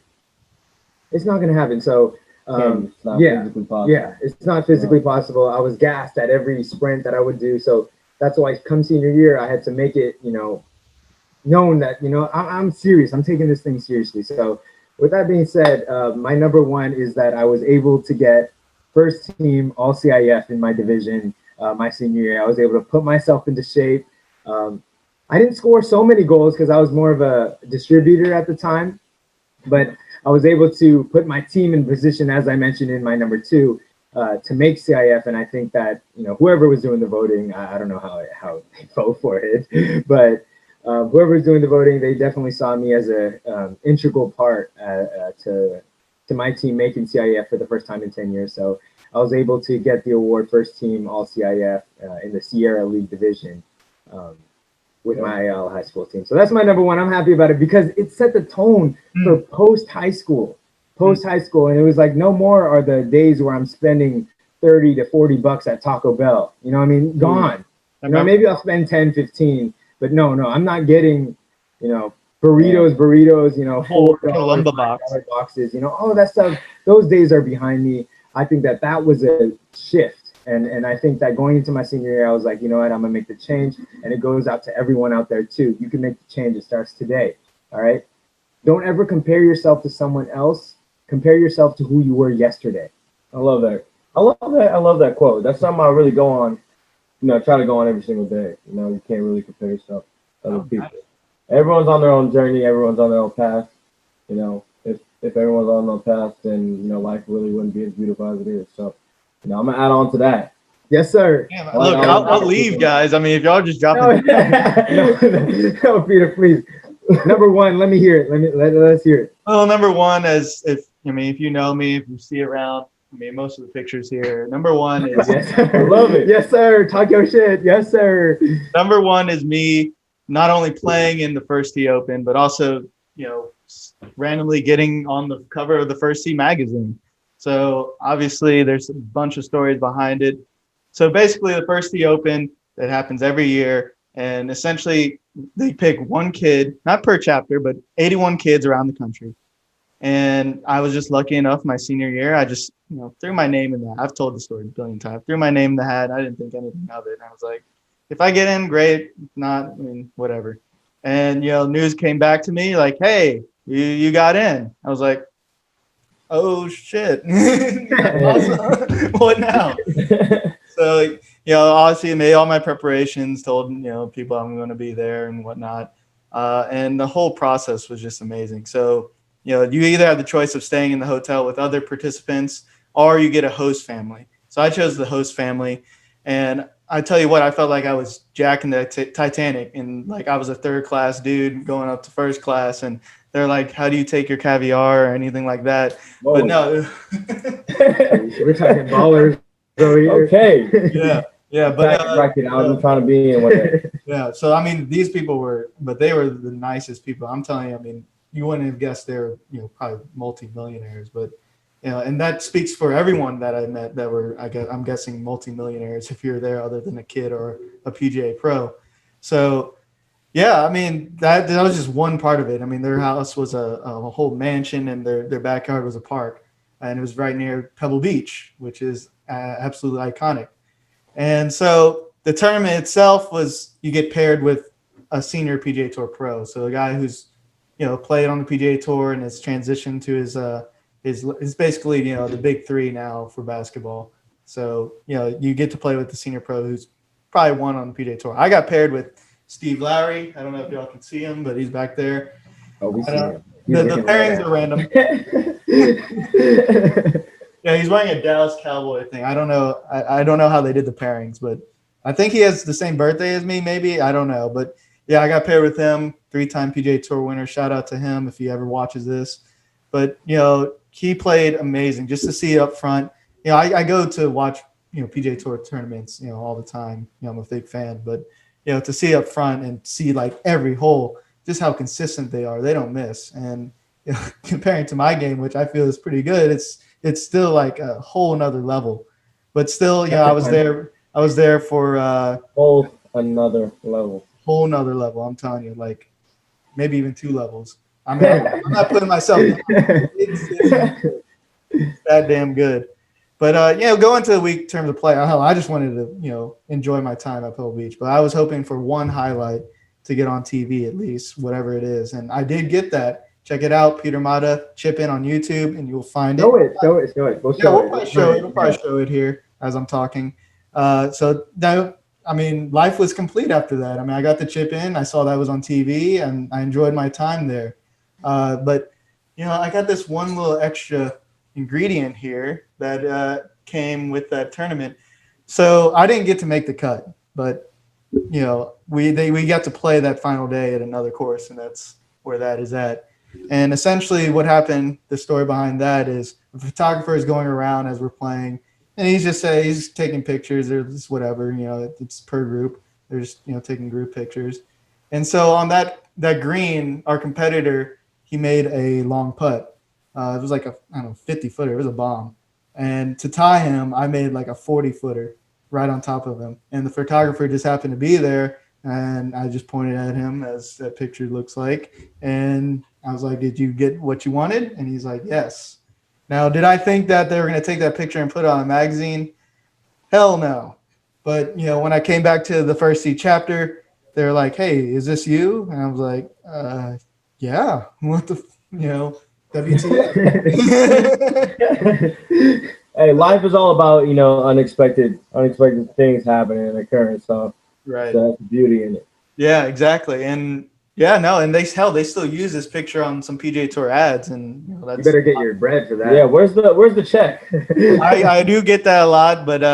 It's not gonna happen. So it's not physically possible. I was gassed at every sprint that I would do. So that's why come senior year, I had to make it, known that, I'm serious. I'm taking this thing seriously. So with that being said, my number 1 is that I was able to get first team all CIF in my division. My senior year, I was able to put myself into shape. I didn't score so many goals because I was more of a distributor at the time, but I was able to put my team in position, as I mentioned in my number 2, to make CIF. And I think that, whoever was doing the voting, I don't know how they vote for it, but whoever was doing the voting, they definitely saw me as a integral part to my team making CIF for the first time in 10 years. So I was able to get the award first team all CIF in the Sierra League division with my high school team. So that's my number 1. I'm happy about it because it set the tone for post high school. And it was like, no more are the days where I'm spending $30 to $40 at Taco Bell. Gone. Maybe I'll spend 10, 15, but no, I'm not getting, burritos, $4 boxes, all that stuff. Those days are behind me. I think that was a shift. And I think that going into my senior year, I was like, you know what, I'm going to make the change. And it goes out to everyone out there, too. You can make the change. It starts today. All right. Don't ever compare yourself to someone else. Compare yourself to who you were yesterday. I love that. I love that quote. That's something I really go on, try to go on every single day. You can't really compare yourself to other people. Everyone's on their own journey. Everyone's on their own path. If everyone's on their own path, then, life really wouldn't be as beautiful as it is. So, I'm going to add on to that. Yes, sir. Yeah, look, I'll leave, guys. I mean, if y'all just drop it. No, Peter, please. Number 1, let me hear it. Let's hear it. Well, number 1, if you know me, if you see around, most of the pictures here. Number 1 is I love it. Yes, sir. Talk your shit. Yes, sir. Number 1 is me not only playing in the First Tee Open, but also, randomly getting on the cover of the First Tee magazine. So obviously there's a bunch of stories behind it. So basically the First Tee Open that happens every year, and essentially they pick one kid, not per chapter, but 81 kids around the country. And I was just lucky enough my senior year. I just, threw my name in that. I've told the story a billion times. Threw my name in the hat. I didn't think anything of it. And I was like, if I get in, great. If not, I mean, whatever. And, news came back to me like, hey, you got in. I was like, oh, shit. Awesome. What now? So, obviously I made all my preparations, told, people I'm going to be there and whatnot. And the whole process was just amazing. So, you either have the choice of staying in the hotel with other participants or you get a host family. So I chose the host family. And I tell you what, I felt like I was Jack in the Titanic, and like I was a third class dude going up to first class. And they're like, how do you take your caviar or anything like that? Whoa. But no. We're talking ballers over here. Okay. Yeah. But bracket I was trying to be in one day. yeah. So, I mean, these people they were the nicest people. I'm telling you, I mean, you wouldn't have guessed they're, probably multimillionaires, but, and that speaks for everyone that I met that were, I'm guessing multimillionaires if you're there other than a kid or a PGA pro. So, yeah, I mean, that was just one part of it. I mean, their house was a whole mansion and their backyard was a park, and it was right near Pebble Beach, which is absolutely iconic. And so the tournament itself was, you get paired with a senior PGA Tour pro. So a guy who's, played on the PGA Tour and has transitioned to his basically, the big three now for basketball. So, you get to play with the senior pro who's probably won on the PGA Tour. I got paired with Steve Lowry. I don't know if y'all can see him, but he's back there. Oh, we see him. The pairings are random. Yeah, he's wearing a Dallas Cowboy thing. I don't know. I don't know how they did the pairings, but I think he has the same birthday as me, maybe. I don't know. But, yeah, I got paired with him, 3-time PGA Tour winner. Shout out to him if he ever watches this. But, he played amazing. Just to see up front. I go to watch, PGA Tour tournaments, all the time. I'm a big fan. But, to see up front and see, like, every hole, just how consistent they are. They don't miss. And comparing to my game, which I feel is pretty good, it's still like a whole nother level. But still, I was there for whole another level. Whole nother level. I'm telling you, like maybe even 2 levels. I'm not putting myself down. It's that damn good. But going to the week in terms of play, I just wanted to enjoy my time at Pebble Beach. But I was hoping for one highlight to get on TV at least, whatever it is, and I did get that. Check it out, Peter Mata. Chip in on YouTube, and you'll find it. Show it. We'll probably show it here as I'm talking. So that, I mean, life was complete after that. I mean, I got the chip in. I saw that was on TV, and I enjoyed my time there. But I got this one little extra ingredient here that came with that tournament. So I didn't get to make the cut, but we got to play that final day at another course, and that's where that is at. And essentially what happened, the story behind that is the photographer is going around as we're playing, and he's taking pictures or just whatever, it's per group. They're just, taking group pictures. And so on that green, our competitor, he made a long putt. It was like 50-footer. It was a bomb. And to tie him, I made like a 40-footer right on top of him. And the photographer just happened to be there, and I just pointed at him as that picture looks like. And I was like, did you get what you wanted? And he's like, yes. Now, did I think that they were going to take that picture and put it on a magazine? Hell no. But, when I came back to the First Seed chapter, they were like, hey, is this you? And I was like, yeah. What the, WTF? Hey, life is all about, unexpected things happening and occurring. So, right. So that's the beauty in it. Yeah, exactly. And and they still use this picture on some PGA Tour ads, and that's, you better get your bread for that. Yeah, where's the check? I do get that a lot, but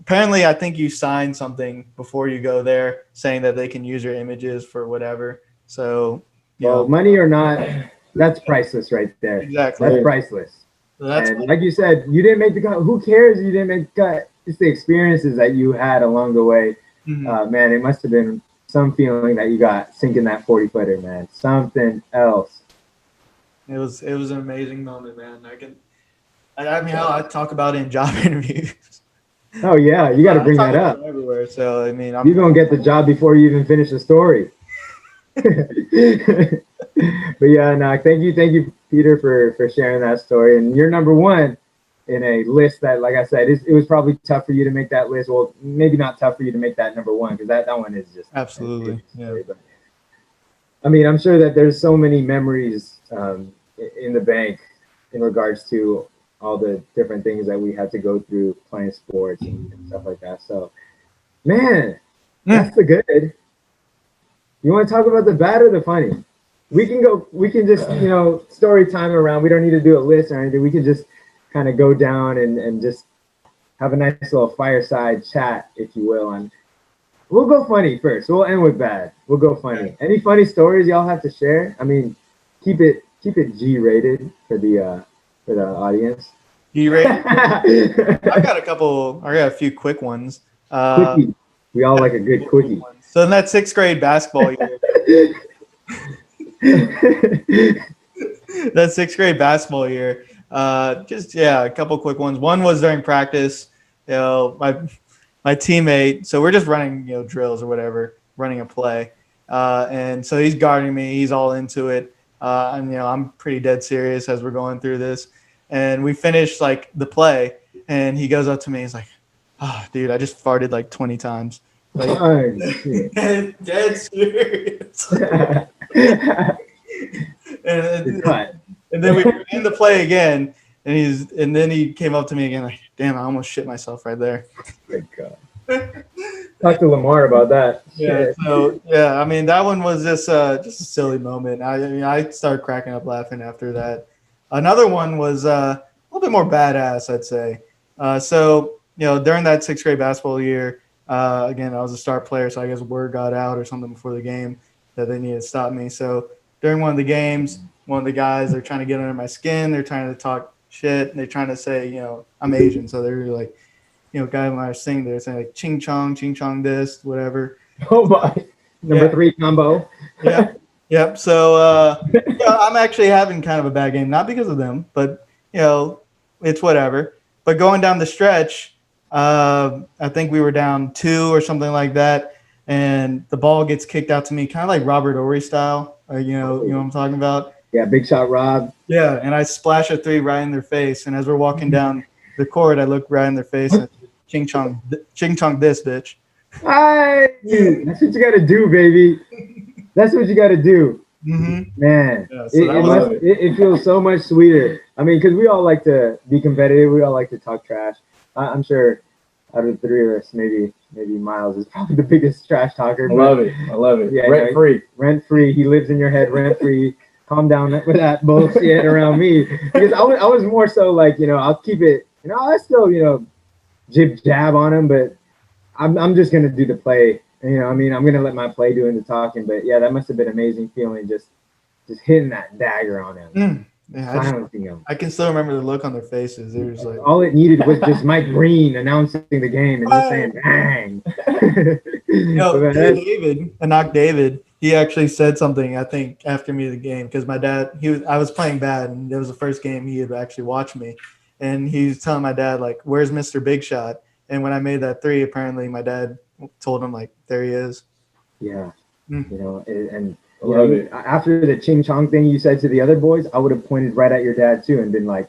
apparently I think you sign something before you go there saying that they can use your images for whatever. So, money or not, that's priceless right there. Exactly. That's priceless. So and like you said, you didn't make the cut. Who cares? You didn't make the cut. It's the experiences that you had along the way. Mm-hmm. Man, it must have been some feeling that you got sinking that 40-footer, man. Something else. It was an amazing moment, man. I talk about it in job interviews. Oh yeah, you got to bring that up everywhere. So I mean, you're gonna get the job before you even finish the story. But yeah, no, thank you, Peter, for sharing that story. And you're number one in a list that, like I said, it was probably tough for you to make that list. Well, maybe not tough for you to make that number one because that one is just Absolutely. Yeah. But, I mean, I'm sure that there's so many memories in the bank in regards to all the different things that we had to go through playing sports and stuff like that. So, man, that's the good. You want to talk about the bad or the funny? We can just, story time around. We don't need to do a list or anything. We can just kind of go down and just have a nice little fireside chat, if you will. And we'll go funny first. We'll end with bad. We'll go funny. Okay. Any funny stories y'all have to share? I mean, keep it G rated for the audience. G rated. I've got a few quick ones. Quickie. We all like a good quickie. So in that 6th grade basketball year, that 6th grade basketball year, a couple quick ones. One was during practice. My teammate. So we're just running drills or whatever, running a play, and so he's guarding me. He's all into it, and I'm pretty dead serious as we're going through this. And we finished like the play, and he goes up to me. He's like, "Oh, dude, I just farted like 20 times." Like, dead serious. and then we were in the play again, and then he came up to me again like, "Damn, I almost shit myself right there." Good God. Talk to Lamar about that. Yeah. So yeah, I mean that one was just a silly moment. I started cracking up laughing after that. Another one was a little bit more badass, I'd say. So during that 6th grade basketball year. Again, I was a star player, so I guess word got out or something before the game that they needed to stop me. So during one of the games, one of the guys, they're trying to get under my skin. They're trying to talk shit. And they're trying to say, I'm Asian. So they're like, guy when I was singing, they're saying like ching chong this, whatever. Oh my. Number 3 combo. Yeah. Yep. So I'm actually having kind of a bad game, not because of them, but it's whatever. But going down the stretch, I think we were down 2 or something like that, and the ball gets kicked out to me, kind of like Robert Ory style. You know what I'm talking about? Yeah, big shot, Rob. Yeah, and I splash a 3 right in their face, and as we're walking down the court, I look right in their face and ching chong this bitch. That's what you got to do, baby. That's what you got to do. Mm-hmm. Man, yeah, so it feels so much sweeter. I mean, because we all like to be competitive. We all like to talk trash. I'm sure out of the 3 of us, maybe Miles is probably the biggest trash talker. I love it. Yeah, Rent free. He lives in your head rent free. Calm down with that bullshit around me, because I was more so like, I'll keep it, I still, jib jab on him, but I'm just gonna do the play. I'm gonna let my play doing the talking. But yeah, that must have been an amazing feeling, just hitting that dagger on him. Silencing him. I can still remember the look on their faces. They were just like, all it needed was just Mike Green announcing the game and just saying bang. Anak David, he actually said something, I think, after me the game, because my dad, I was playing bad, and it was the first game he had actually watched me, and he was telling my dad like, "Where's Mr. Big Shot?" And when I made that 3, apparently my dad told him like, "There he is." Yeah, and. After the ching chong thing you said to the other boys, I would have pointed right at your dad too and been like,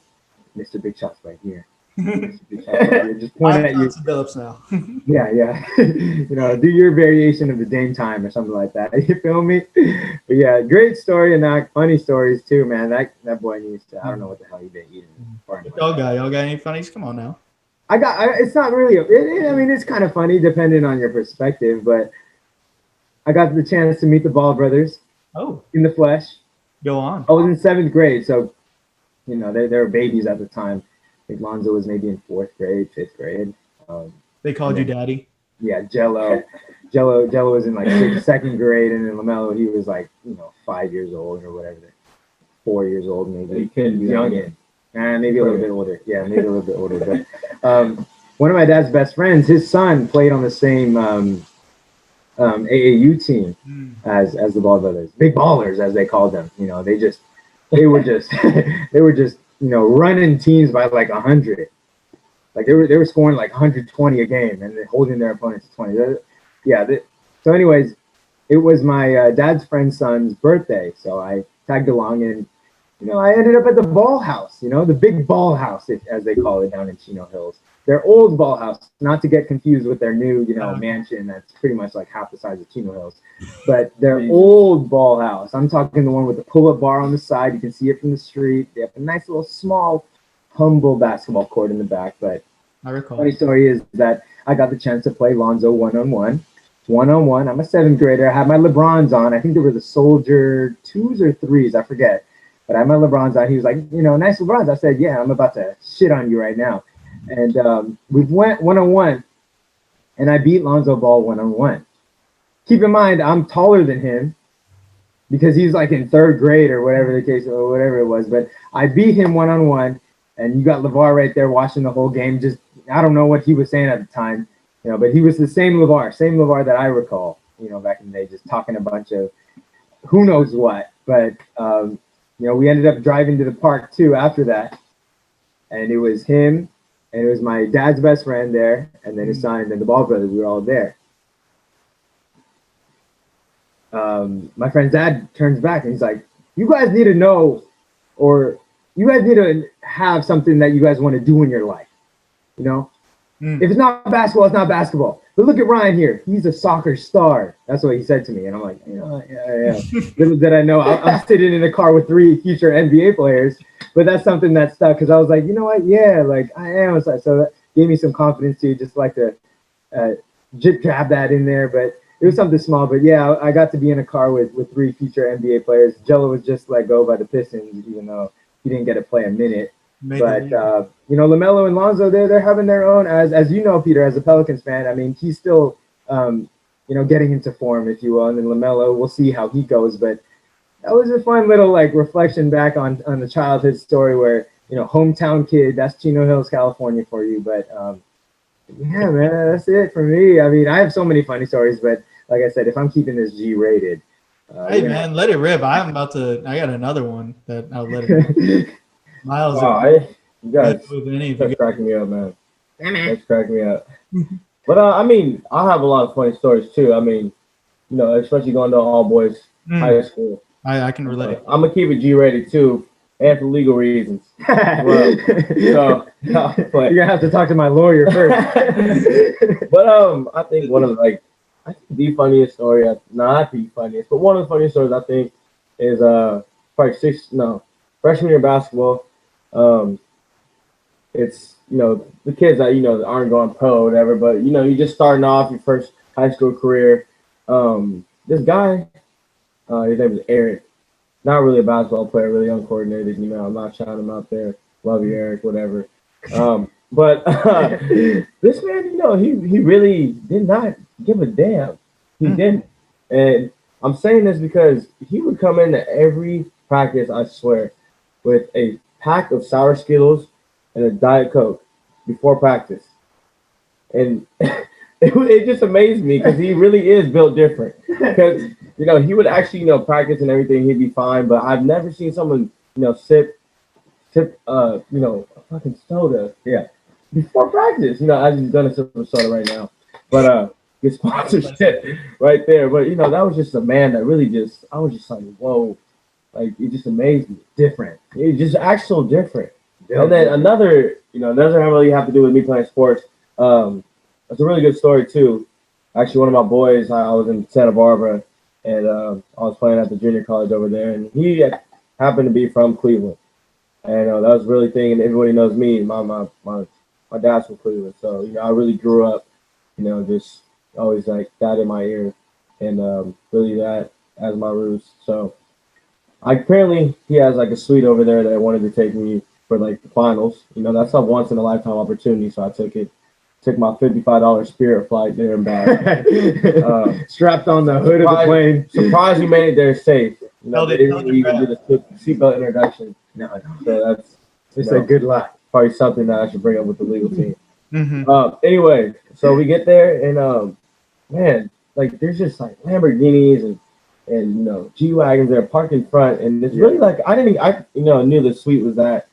"Mr. Big Shot's right here." Just point at you. Phillips now. Yeah. Do your variation of the Dame time or something like that. You feel me? But yeah, great story and not funny stories too, man. That boy needs to. I don't know what the hell he been eating. Y'all got any funnies? Come on now. It's not really. It's kind of funny depending on your perspective, but I got the chance to meet the Ball brothers. Oh. In the flesh. Go on. I was in 7th grade, so they were babies at the time. I think Lonzo was maybe in 4th grade, 5th grade. They called you daddy? Yeah, Jello was in like 2nd grade, and then LaMelo, he was like 5 years old or whatever, 4 years old maybe. He couldn't be young. Maybe a little bit older. Yeah, maybe a little bit older. But one of my dad's best friends, his son played on the same AAU team as the Ball brothers, big ballers as they called them. They were just running teams by like 100. Like they were scoring like 120 a game and holding their opponents to 20. So anyways, it was my dad's friend's son's birthday, so I tagged along, and I ended up at the ball house, the big ball house, as they call it down in Chino Hills. Their old ball house, not to get confused with their new, mansion that's pretty much like half the size of Chino Hills. But their old ball house, I'm talking the one with the pull-up bar on the side. You can see it from the street. They have a nice little small, humble basketball court in the back. But I recall. funny story is that I got the chance to play Lonzo one-on-one. One-on-one. I'm a 7th grader. I had my LeBrons on. I think they were the Soldier 2s or 3s. I forget. But I had my LeBrons on. He was like, nice LeBrons. I said, yeah, I'm about to shit on you right now. And we went one-on-one, and I beat Lonzo Ball one-on-one. Keep in mind, I'm taller than him because he's like in 3rd grade or whatever the case or whatever it was. But I beat him one-on-one, and you got LeVar right there watching the whole game. Just, I don't know what he was saying at the time, but he was the same LeVar that I recall, back in the day, just talking a bunch of who knows what. But, we ended up driving to the park too after that, and it was him, and it was my dad's best friend there, and then his son, and then the Ball brothers. We were all there. My friend's dad turns back, and he's like, you guys need to know, or you guys need to have something that you guys want to do in your life. If it's not basketball, it's not basketball. But look at Ryan here. He's a soccer star. That's what he said to me. And I'm like, yeah. Little did I know, I'm sitting in a car with 3 future NBA players. But that's something that stuck, because I was like, you know what? Yeah, like I am. So that gave me some confidence to just like to jab that in there. But it was something small. But yeah, I got to be in a car with 3 future NBA players. Jello was just let go by the Pistons, even though he didn't get to play a minute. But LaMelo and Lonzo, they're having their own, as you know, Peter, as a Pelicans fan. I mean, he's still getting into form, if you will. And then LaMelo, we'll see how he goes. But that was a fun little like reflection back on the childhood story where hometown kid. That's Chino Hills, California for you. But yeah, man, that's it for me. I mean, I have so many funny stories, but like I said, if I'm keeping this G-rated, hey man, let it rip. I got another one that I'll let it rip. Miles, you guys that's cracking me up, man. That's cracking me up. But I mean, I have a lot of funny stories too. I mean, especially going to all boys high school. I can relate. I'm gonna keep it G-rated too, and for legal reasons. But you're gonna have to talk to my lawyer first. But I think one of the funniest story, not the funniest, but one of the funniest stories I think is probably freshman year basketball. It's the kids that aren't going pro or whatever, but you're just starting off your first high school career. This guy, his name is Eric, not really a basketball player, really uncoordinated. I'm not shouting him out there. Love you, Eric, whatever. But this man, he really did not give a damn. He didn't. And I'm saying this because he would come into every practice, I swear, with a pack of sour Skittles and a Diet Coke before practice. And it just amazed me because he really is built different. Because, he would actually, practice and everything, he'd be fine. But I've never seen someone, sip, a fucking soda. Yeah. Before practice. As he's done a sip of soda right now. But, good sponsorship right there. But, that was just a man that really I was just like, whoa. Like, it just amazed me. Different. It's just actual different. Yeah. And then another, doesn't really have to do with me playing sports. It's a really good story, too. Actually, one of my boys, I was in Santa Barbara, and I was playing at the junior college over there, and he happened to be from Cleveland. And that was really thing, and everybody knows me. My dad's from Cleveland. So, I really grew up, just always like that in my ear, and really that as my roots. So, apparently he has like a suite over there that wanted to take me for like the finals. That's a once in a lifetime opportunity. So I took it. Took my $55 Spirit flight there and back. Strapped on the hood of the plane. Surprised we made it there safe. They didn't even do the seatbelt introduction. No. So that's good luck. Probably something that I should bring up with the legal team. Mm-hmm. Anyway, so we get there and man, like there's just like Lamborghinis and G-Wagons that are parked in front, and it's really like I knew the suite was that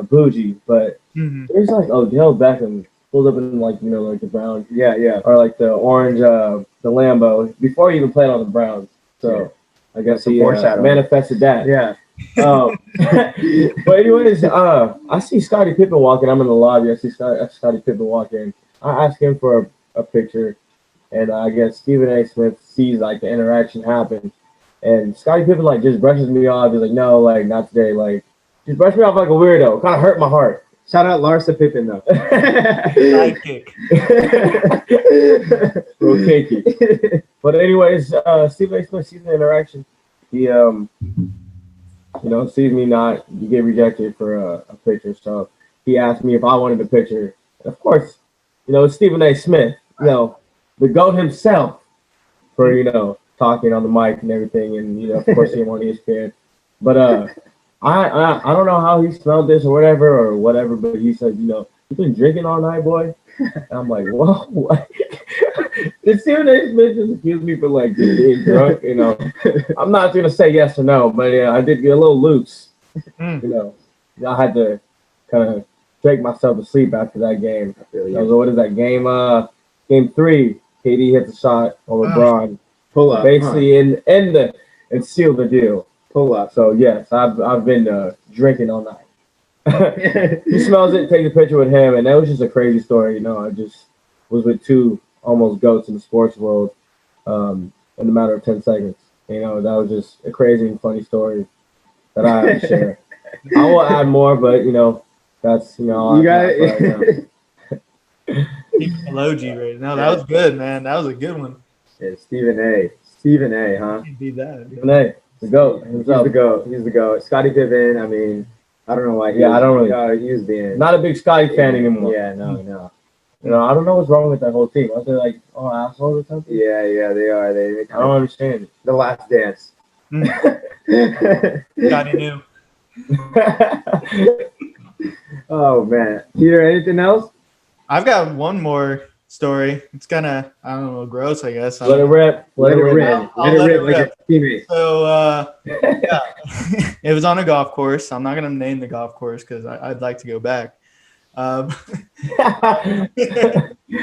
bougie, but there's like Odell Beckham pulls up in like like the brown Yeah, yeah. or like the orange the Lambo before he even played on the Browns. So I guess Some he foreshadowing. manifested that. Yeah. But anyways, I see Scottie Pippen walking. I'm in the lobby. I see Scottie Pippen walking. I ask him for a picture, and I guess Stephen A. Smith sees like the interaction happen, and Scottie Pippen like just brushes me off. He's like, "No, like not today." Like just brushed me off like a weirdo. Kind of hurt my heart. Shout out Larsa Pippen though. Sidekick. Little kinky. But anyways, Stephen A. Smith sees the interaction. He sees me not get rejected for a picture. So he asked me if I wanted a picture. And of course, it's Stephen A. Smith, the GOAT himself for, talking on the mic and everything. And, of course, him on ESPN. But I don't know how he smelled this or whatever, but he said, you've been drinking all night, boy. And I'm like, whoa, what? Did Stephen A. Smith just accuse me for like just being drunk? I'm not gonna say yes or no, but I did get a little loose. I had to kind of drag myself to sleep after that game. What is that game? Game 3, KD hit the shot on LeBron, Pull up, basically and seal the deal. Pull up. So yes, I've been drinking all night. He smells it, takes a picture with him, and that was just a crazy story. I just was with two almost GOATs in the sports world in a matter of 10 seconds. That was just a crazy and funny story that I have to share. I will add more, but that's you got it. Emoji right now. That was good, man. That was a good one. Yeah, Stephen A. Huh? Can't beat that. Stephen A. The GOAT. He's the GOAT. Scottie Pippen. I mean, I don't know why. I don't really. He was being Not a big Scottie fan anymore. Yeah, no. I don't know what's wrong with that whole team. Are they like, assholes or something? Yeah, they are. They I don't understand it. The Last Dance. Scotty knew. Oh man, Peter. Anything else? I've got one more story. It's kind of, I don't know, gross, I guess. Let it rip. Let it rip. I'll Let it rip like a teammate. So, yeah, it was on a golf course. I'm not going to name the golf course because I'd like to go back. I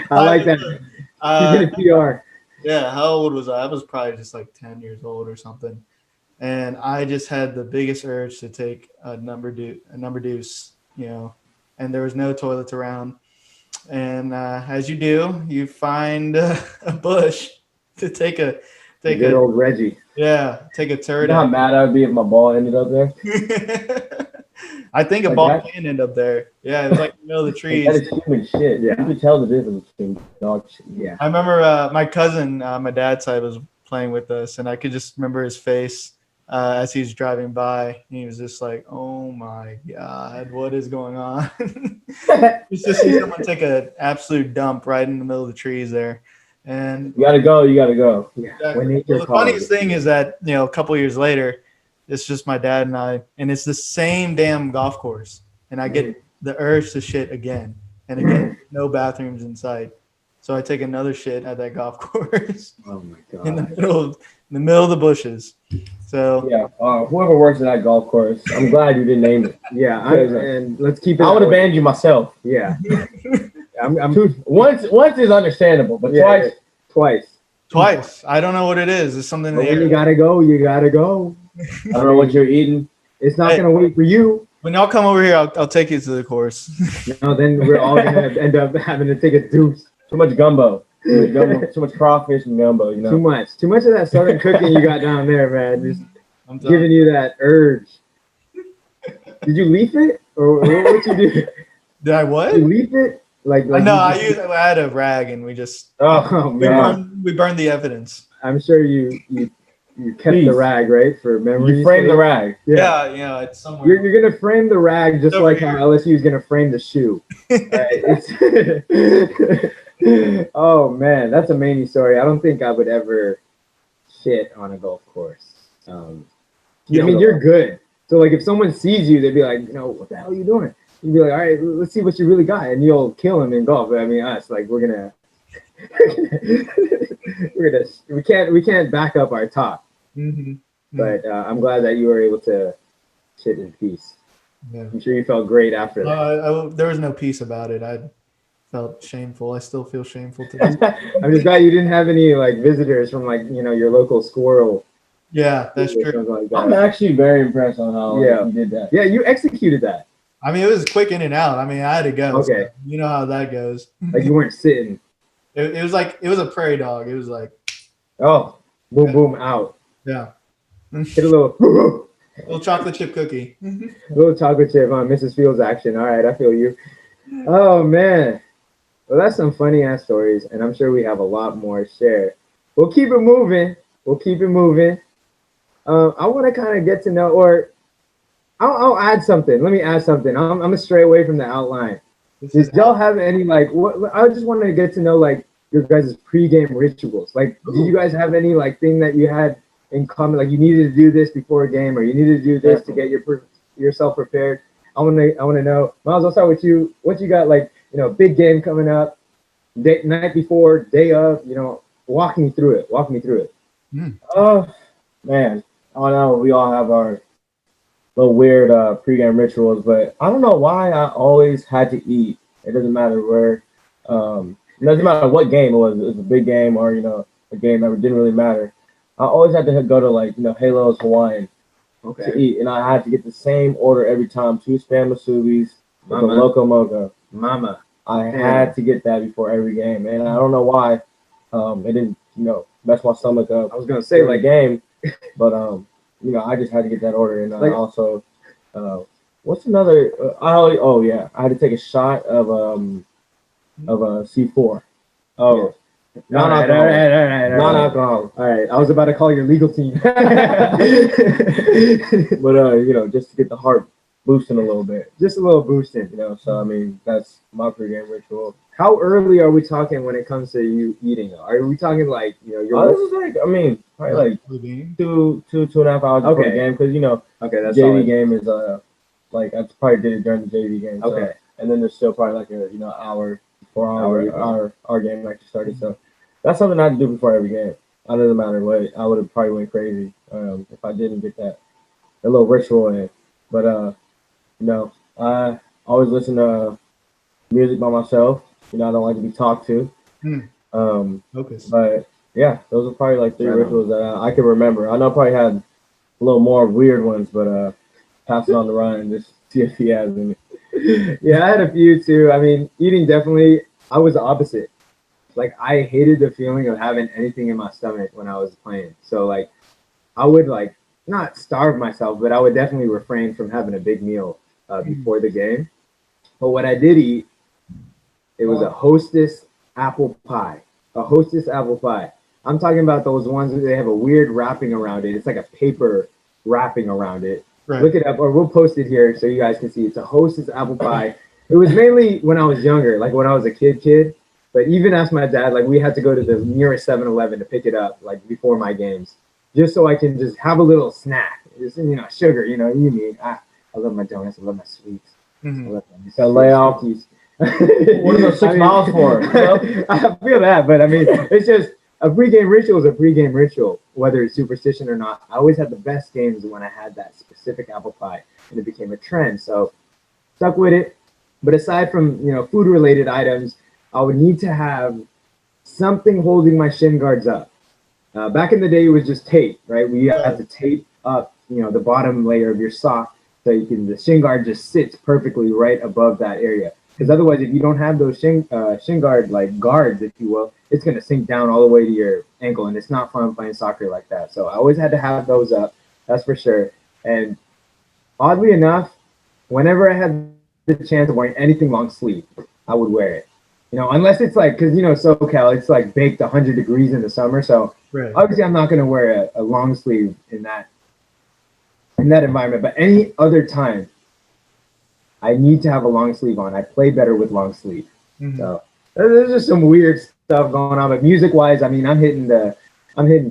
like that. You get a PR. Yeah, how old was I? I was probably just like 10 years old or something. And I just had the biggest urge to take a number deuce, and there was no toilets around. And as you do, you find a bush to take a Good old Reggie. Yeah, take a turd. You know how mad I would be if my ball ended up there? I think a Like ball that? can end up there. Yeah, it was like in the middle of the trees. That is human shit. Yeah. You can tell the difference between dog shit. Yeah. I remember my cousin, my dad's side, was playing with us, and I could just remember his face as he was driving by. He was just like, "Oh my God, what is going on?" Just to see someone take an absolute dump right in the middle of the trees there. And You gotta go. exactly. When nature Well, the calls. funniest thing is that, a couple years later, it's just my dad and I, and it's the same damn golf course. And I get the urge to shit again. And again, no bathrooms in sight. So I take another shit at that golf course Oh my in the god. middle of the bushes. So Yeah. Whoever works at that golf course, I'm glad you didn't name it. Yeah, and let's keep it. I would have that way. banned you myself. Yeah. I'm Once is understandable, but yeah, twice. twice. I don't know what it is. It's something in But the when you air. gotta go, you gotta go. I don't know what you're eating. It's not Hey. gonna wait for you. When y'all come over here, I'll take you to the course. No, then we're all gonna end up having to take a deuce. Too much gumbo. Too much crawfish and gumbo. Too much of that southern cooking you got down there, man. Just I'm telling giving you that urge. Did you leaf it, or what you do? Did I what? You leaf it? Like No, you I just- had a rag and we just Oh we man, burned the evidence. I'm sure you kept Please. the rag, right, for memory. You frame the rag. Yeah. Yeah, it's somewhere. You're gonna frame the rag just Over like here. how LSU is gonna frame the shoe. Right? Oh man, that's a many story. I don't think I would ever shit on a golf course. I mean, you're good. So like, if someone sees you, they'd be like, what the hell are you doing? You'd be like, all right, let's see what you really got, and you'll kill him in golf. I mean, us, like, we can't back up our top. Mhm. But I'm glad that you were able to shit in peace. Yeah. I'm sure you felt great after that. There was no peace about it. I felt shameful. I still feel shameful to this. I'm just glad you didn't have any like visitors from like your local squirrel Yeah, that's or true. something like I'm that. actually very impressed on how Yeah. you did that. Yeah, you executed that. I mean, it was quick in and out. I mean, I had to go. Okay. So you know how that goes. Like you weren't sitting. It was like it was a prairie dog. It was like, Oh, boom, boom, out. yeah, Hit a little, little chocolate chip cookie. little chocolate chip on Mrs. Fields action. All right, I feel you. Oh man, well that's some funny ass stories, and I'm sure we have a lot more to share. We'll keep it moving. We'll keep it moving. I want to kind of get to know, or I'll add something. Let me add something. I'm gonna stray away from the outline. Did y'all have any like? What I just wanted to get to know like your guys' pregame rituals. Like, did you guys have any like thing that you had in common? Like, you needed to do this before a game, or you needed to do this to get yourself prepared. I want to know. Miles, I'll start with you. What you got? Like, big game coming up, night before, day of. Walk me through it. Walk me through it. Oh, man. I don't know. We all have our little weird pregame rituals, but I don't know why I always had to eat. It doesn't matter where. It doesn't matter what game it was. It was a big game or, a game that didn't really matter. I always had to go to, like, Halo's Hawaiian to eat, and I had to get the same order every time. 2 Spam Musubis with a Loco Moco. Mama. I had to get that before every game, and I don't know why. It didn't, mess my stomach up. I was gonna say like game, but I just had to get that order, and I also, what's another? I had to take a shot of C4. Oh, non-alcohol. All right. Non-alcohol. All right, I was about to call your legal team. But just to get the heart boosting a little bit, Just a little boosting. So I mean, that's my pregame ritual. How early are we talking when it comes to you eating? Are we talking like This is like, probably like 2.5 hours before the game, because okay, that's JV solid. game is like I probably did it during the JV game. So, Okay. and then there's still probably like a hour before our game actually started. So that's something I had to do before every game. It doesn't matter what. I would have probably went crazy if I didn't get that little ritual in. But I always listen to music by myself. I don't like to be talked to. Focus. But yeah, those are probably like 3 Right on. rituals that I can remember. I know I probably had a little more weird ones, but pass it on to Ryan and just see if he has any. Yeah, I had a few too. I mean, eating definitely. I was the opposite. Like, I hated the feeling of having anything in my stomach when I was playing. So like, I would like not starve myself, but I would definitely refrain from having a big meal before the game. But what I did eat, it was a Hostess apple pie. A Hostess apple pie. I'm talking about those ones that they have a weird wrapping around it. It's like a paper wrapping around it. Right. Look it up, or we'll post it here so you guys can see. It's a Hostess apple pie. It was mainly when I was younger, like when I was a kid. But even as my dad, like we had to go to the nearest 7-Eleven to pick it up, like before my games, just so I can just have a little snack. Just, sugar, I love my donuts. I love my sweets. I love my Gotta lay off. cookies. What are those 6 miles for? I feel that, but I mean, it's just a pregame ritual is a pregame ritual, whether it's superstition or not. I always had the best games when I had that specific apple pie, and it became a trend. So stuck with it. But aside from food related items, I would need to have something holding my shin guards up. Back in the day, it was just tape, right? We had to tape up, the bottom layer of your sock so the shin guard just sits perfectly right above that area. Because otherwise, if you don't have those shin guard like guards, if you will, it's gonna sink down all the way to your ankle, and it's not fun playing soccer like that. So I always had to have those up, that's for sure. And oddly enough, whenever I had the chance of wearing anything long sleeve, I would wear it. Unless it's like, because SoCal, it's like baked 100 degrees in the summer, so Right. obviously I'm not gonna wear a long sleeve in that environment. But any other time, I need to have a long sleeve on. I play better with long sleeve. So there's just some weird stuff going on. But music wise, I mean, I'm hitting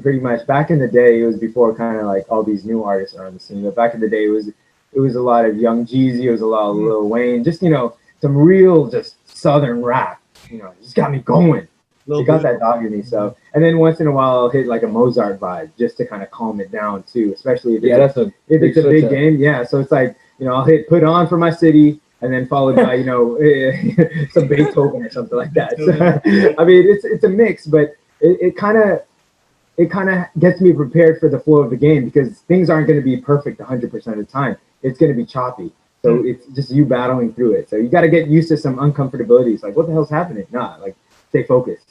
pretty much. Back in the day, it was before kind of like all these new artists are on the scene. But back in the day, it was a lot of Young Jeezy. It was a lot of Lil Wayne. Just some real just Southern rap. Just got me going. It got that dog in me. So, and then once in a while, I'll hit like a Mozart vibe just to kind of calm it down too. Especially if it's a big game. Yeah. So it's like I'll hit Put On for my city, and then followed by some Beethoven or something like that. So, I mean, it's a mix, but it kind of gets me prepared for the flow of the game because things aren't going to be perfect 100% of the time. It's going to be choppy. So it's just you battling through it. So you got to get used to some uncomfortabilities. Like, what the hell's happening? Nah, like stay focused.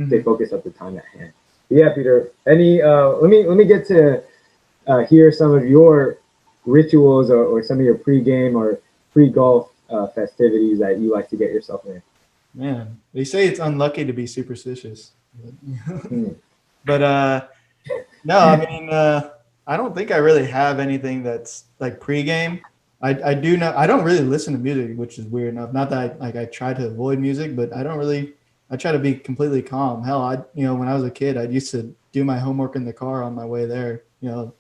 Stay focused at the time at hand. Yeah, Peter. Any? Let me get to hear some of your rituals or some of your pregame or pre-golf festivities that you like to get yourself in. Man, they say it's unlucky to be superstitious. Hmm. But no, I mean, I don't think I really have anything that's like pregame. I do know I don't really listen to music, which is weird enough. Not that I try to avoid music, but I don't really. I try to be completely calm. Hell, when I was a kid, I used to do my homework in the car on my way there.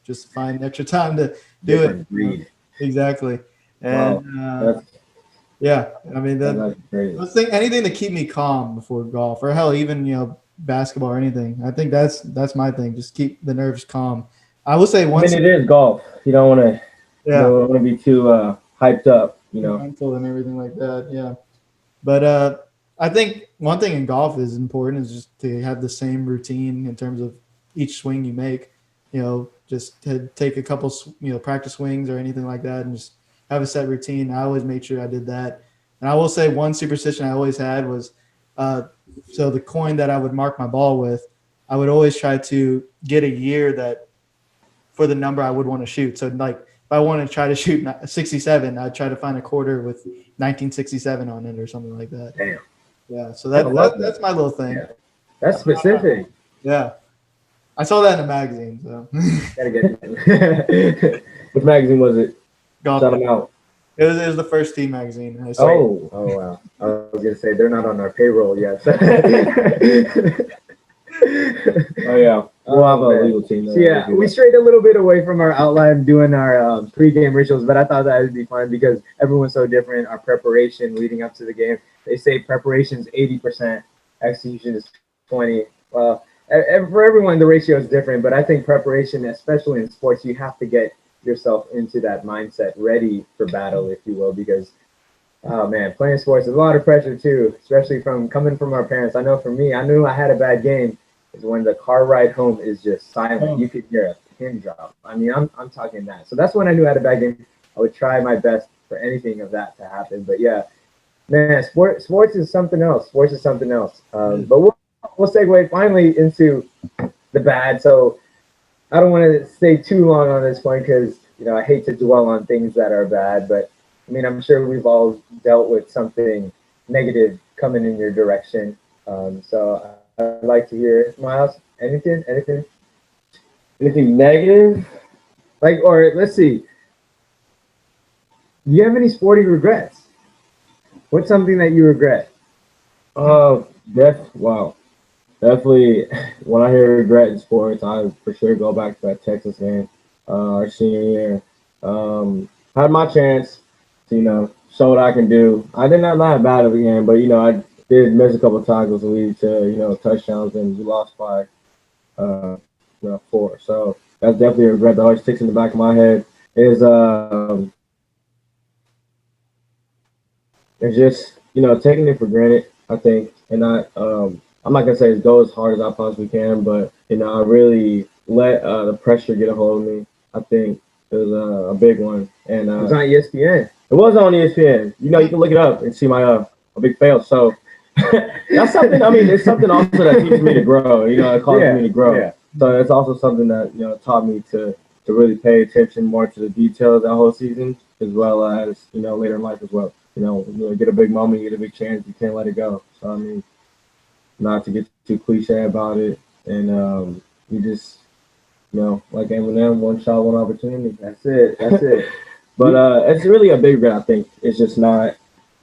Just to find extra time to do it. Different breed. Exactly. Wow. And That's yeah, I mean that's crazy. let's think anything to keep me calm before golf, or hell, even basketball or anything. I think that's my thing. Just keep the nerves calm. I will say I once, mean, it is golf. You don't want to yeah, be too hyped up. mindful and everything like that. Yeah, but I think one thing in golf is important is just to have the same routine in terms of each swing you make. Just to take a couple practice swings or anything like that, and just have a set routine. I always made sure I did that. And I will say one superstition I always had was so the coin that I would mark my ball with, I would always try to get a year that for the number I would want to shoot. So like if I want to try to shoot 67, I'd try to find a quarter with 1967 on it or something like that. Damn. Yeah. So I love that. that's my little thing. Yeah. That's specific. Yeah. I saw that in a magazine. So Gotta get Which magazine was it? golf. Shout them out. It was the first team magazine. I saw Oh wow. I was gonna say they're not on our payroll yet. Oh yeah, we'll have a man. legal team. So, yeah, we strayed a little bit away from our outline doing our pregame rituals, but I thought that would be fun because everyone's so different. Our preparation leading up to the game, they say preparation is 80%, execution is 20. Well, for everyone, the ratio is different, but I think preparation, especially in sports, you have to get yourself into that mindset, ready for battle, if you will, because oh man, playing sports is a lot of pressure too, especially from coming from our parents. I know for me, I knew I had a bad game is when the car ride home is just silent. You could hear a pin drop. I mean, I'm talking that. So that's when I knew I had a bad game. I would try my best for anything of that to happen. But yeah, man, sports is something else. Sports is something else. But we'll segue finally into the bad. So I don't want to stay too long on this point because I hate to dwell on things that are bad. But I mean, I'm sure we've all dealt with something negative coming in your direction. So I'd like to hear, Miles, anything negative? like, or let's see, do you have any sporting regrets? What's something that you regret? Wow. Definitely. When I hear regret in sports, I for sure go back to that Texas game, our senior year. Had my chance to show what I can do. I did not have bad of a game, but I did miss a couple of tackles that lead to touchdowns, and we lost by 4. So that's definitely a regret that always sticks in the back of my head. It's just taking it for granted, I think, and I'm not gonna say go as hard as I possibly can, but I really let the pressure get a hold of me. I think it was a big one, and It was on ESPN. it was on ESPN. You can look it up and see my a big fail. So that's something. I mean, it's something also that teaches me to grow. It causes me to grow. Yeah. So it's also something that taught me to really pay attention more to the details that whole season, as well as later in life as well. Get a big moment, you get a big chance, you can't let it go. So I mean, not to get too cliche about it, and you just like Eminem, one shot, one opportunity. That's it. But it's really a big regret. I think it's just not.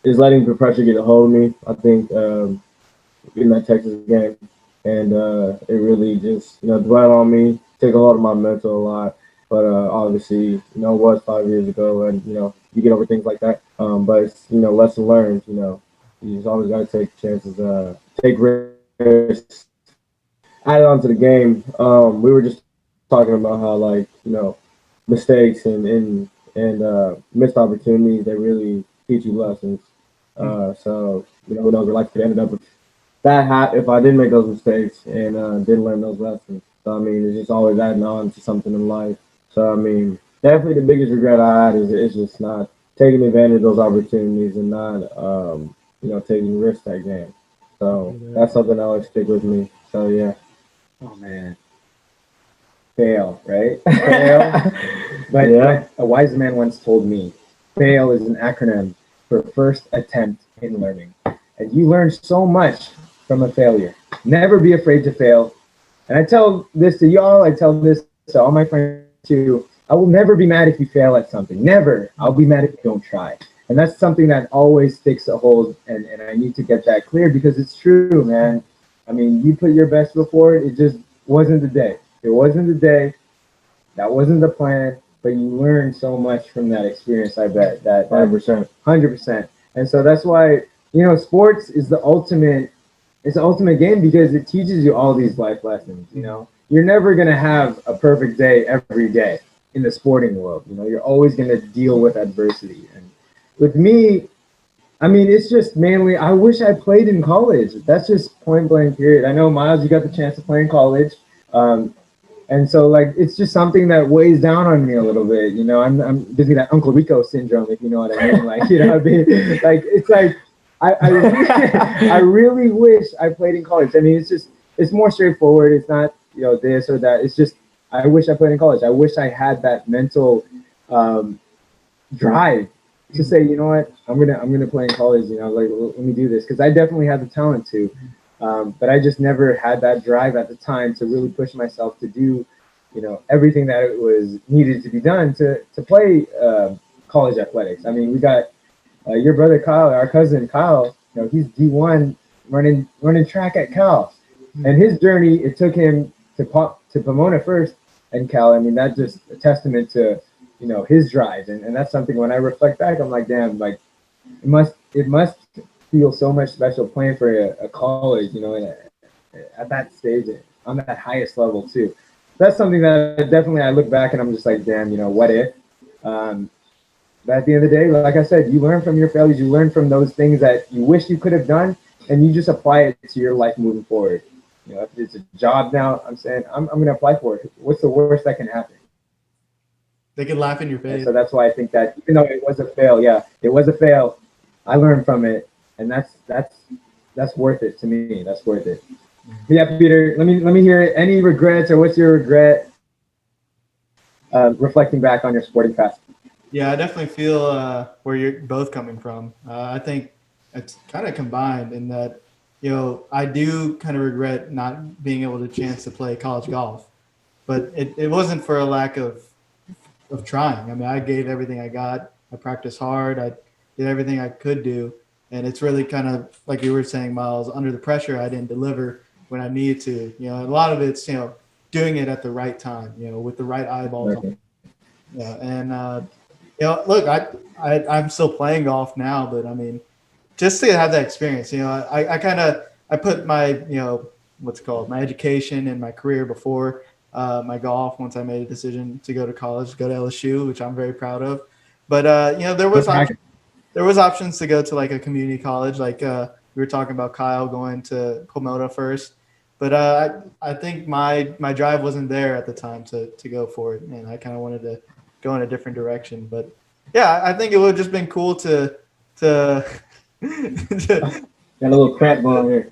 Is letting the pressure get a hold of me. I think in that Texas game, and it really just dwelled on me, take a hold of my mental a lot. But obviously, it was 5 years ago, and you get over things like that. But it's lesson learned. You just always got to take chances, take risks. Add it onto the game. We were just talking about how mistakes and missed opportunities, they really teach you lessons. So who knows where life could end up with that if I did make those mistakes and didn't learn those lessons. So I mean, it's just always adding on to something in life. So I mean, definitely the biggest regret I had is just not taking advantage of those opportunities and not taking risks that game. So that's something that always stick with me. So yeah. Oh man, fail, right? Fail. But, Yeah. but a wise man once told me, fail is an acronym for first attempt in learning. And you learn so much from a failure. Never be afraid to fail. And I tell this to y'all, I tell this to all my friends too. I will never be mad if you fail at something. Never. I'll be mad if you don't try. And that's something that always sticks a hold, and I need to get that clear because it's true, man. I mean, you put your best foot forward, it just wasn't the day. It wasn't the day. That wasn't the plan, but you learn so much from that experience, I bet. That 100%. 100%. And so that's why, sports is it's the ultimate game because it teaches you all these life lessons. You're never going to have a perfect day every day in the sporting world. You're always going to deal with adversity. And with me, I mean, it's just mainly, I wish I played in college. That's just point blank period. I know, Miles, you got the chance to play in college. And so, like, it's just something that weighs down on me a little bit. I'm busy that Uncle Rico syndrome, if you know what I mean. Like, what I mean? Like, it's like, I really wish I played in college. I mean, it's more straightforward. It's not, this or that. It's just, I wish I played in college. I wish I had that mental drive to say, you know what, I'm gonna play in college. Like, let me do this because I definitely have the talent to. But I just never had that drive at the time to really push myself to do, everything that it was needed to be done to play college athletics. I mean, we got your brother Kyle, our cousin Kyle. He's D1 running track at Cal, and his journey, it took him to Pomona first and Cal. I mean, that's just a testament to his drive, and that's something when I reflect back, I'm like, damn, like it must feel so much special playing for a college, at that stage, on that highest level too. That's something that definitely I look back and I'm just like, damn, what if? But at the end of the day, like I said, you learn from your failures, you learn from those things that you wish you could have done, and you just apply it to your life moving forward. If it's a job now, I'm saying I'm going to apply for it. What's the worst that can happen? They can laugh in your face. And so that's why I think that even though it was a fail, it was a fail. I learned from it, and that's worth it to me. That's worth it. Yeah, Peter. Let me hear it. Any regrets, or what's your regret? Reflecting back on your sporting past. Yeah, I definitely feel where you're both coming from. I think it's kind of combined in that, I do kind of regret not being able to chance to play college golf, but it wasn't for a lack of trying. I mean, I gave everything I got. I practiced hard. I did everything I could do. And it's really kind of like you were saying, Miles, under the pressure, I didn't deliver when I needed to. A lot of it's, doing it at the right time, with the right eyeballs on. Yeah. And, look, I'm still playing golf now, but I mean, just to have that experience, I put my, what's it called, my education and my career before my golf once I made a decision to go to college, go to LSU, which I'm very proud of. But, there was options to go to like a community college. Like we were talking about Kyle going to Pomona first. But I think my drive wasn't there at the time to go for it. And I kind of wanted to go in a different direction. But yeah, I think it would have just been cool to Got a little crap ball here.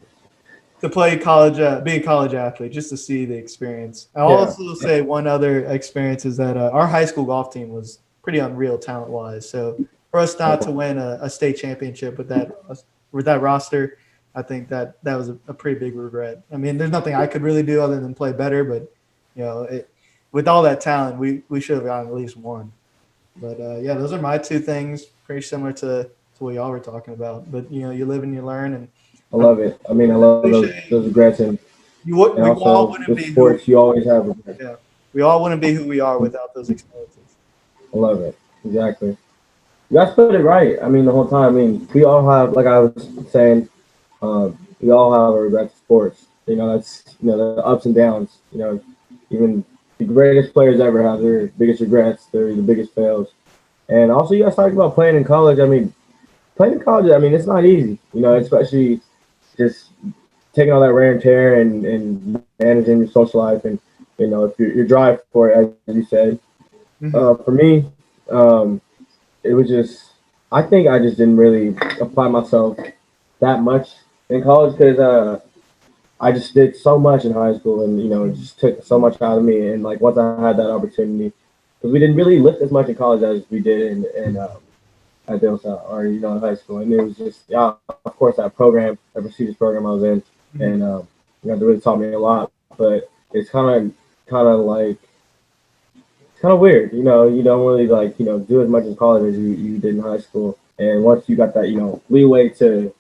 to play college, be a college athlete, just to see the experience. I'll also say one other experience is that our high school golf team was pretty unreal talent-wise. So for us not to win a state championship with that roster, I think that was a pretty big regret. I mean, there's nothing I could really do other than play better, but with all that talent, we should have gotten at least one. But those are my two things, pretty similar to what y'all were talking about. But you live and you learn, and I love it. I mean, I love those regrets, and all wouldn't be sports. You always have regrets. Yeah, we all wouldn't be who we are without those experiences. I love it. Exactly. You guys put it right. I mean, the whole time. I mean, we all have, like I was saying, we all have a regret to sports. That's the ups and downs. Even the greatest players ever have their biggest regrets, their biggest fails. And also, you guys talked about playing in college. I mean, playing in college, I mean, it's not easy, especially just taking all that wear and tear and managing your social life and, if your drive for it, as you said. Mhm. For me, it was just, I think I just didn't really apply myself that much in college because I just did so much in high school and, it just took so much out of me. And like once I had that opportunity, because we didn't really lift as much in college as we did in at Dillside or in high school, and it was just of course that prestigious program I was in, and it really taught me a lot. But it's kind of like it's kind of weird, you don't really like do as much in college as you did in high school, and once you got that leeway to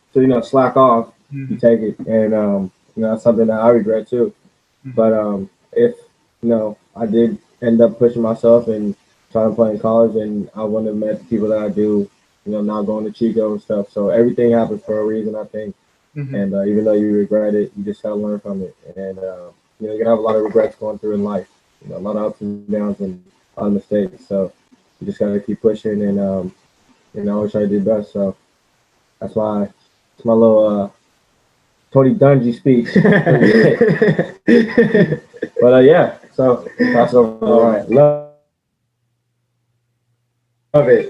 slack off, you Mhm. take it, and that's something that I regret too. Mhm. But if I did end up pushing myself and trying to play in college, and I wouldn't have met the people that I do, now going to Chico and stuff. So everything happens for a reason, I think. Mhm. And even though you regret it, you just gotta learn from it. And you're gonna have a lot of regrets going through in life. A lot of ups and downs and a lot of mistakes. So you just gotta keep pushing and always try to do best. So that's my little Tony Dungy speech. But yeah, so that's over. All right. Love it.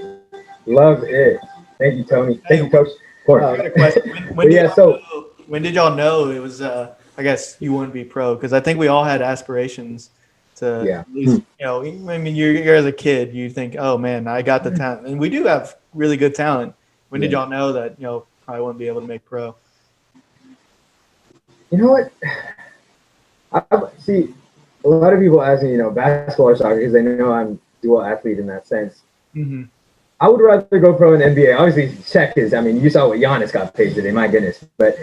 Love it. Thank you, Tony. Thank you, Coach. Of course. I got a question. When, But when did yeah, y'all so know, when did y'all know it was? I guess you wouldn't be pro because I think we all had aspirations to yeah. at least. I mean, you're as a kid, you think, oh man, I got the talent, and we do have really good talent. When did Yeah. y'all know that probably wouldn't be able to make pro? You know what? I see a lot of people ask me, basketball or soccer because they know I'm dual athlete in that sense. Mm-hmm. I would rather go pro in the NBA. Obviously, check is. I mean, you saw what Giannis got paid today. My goodness, but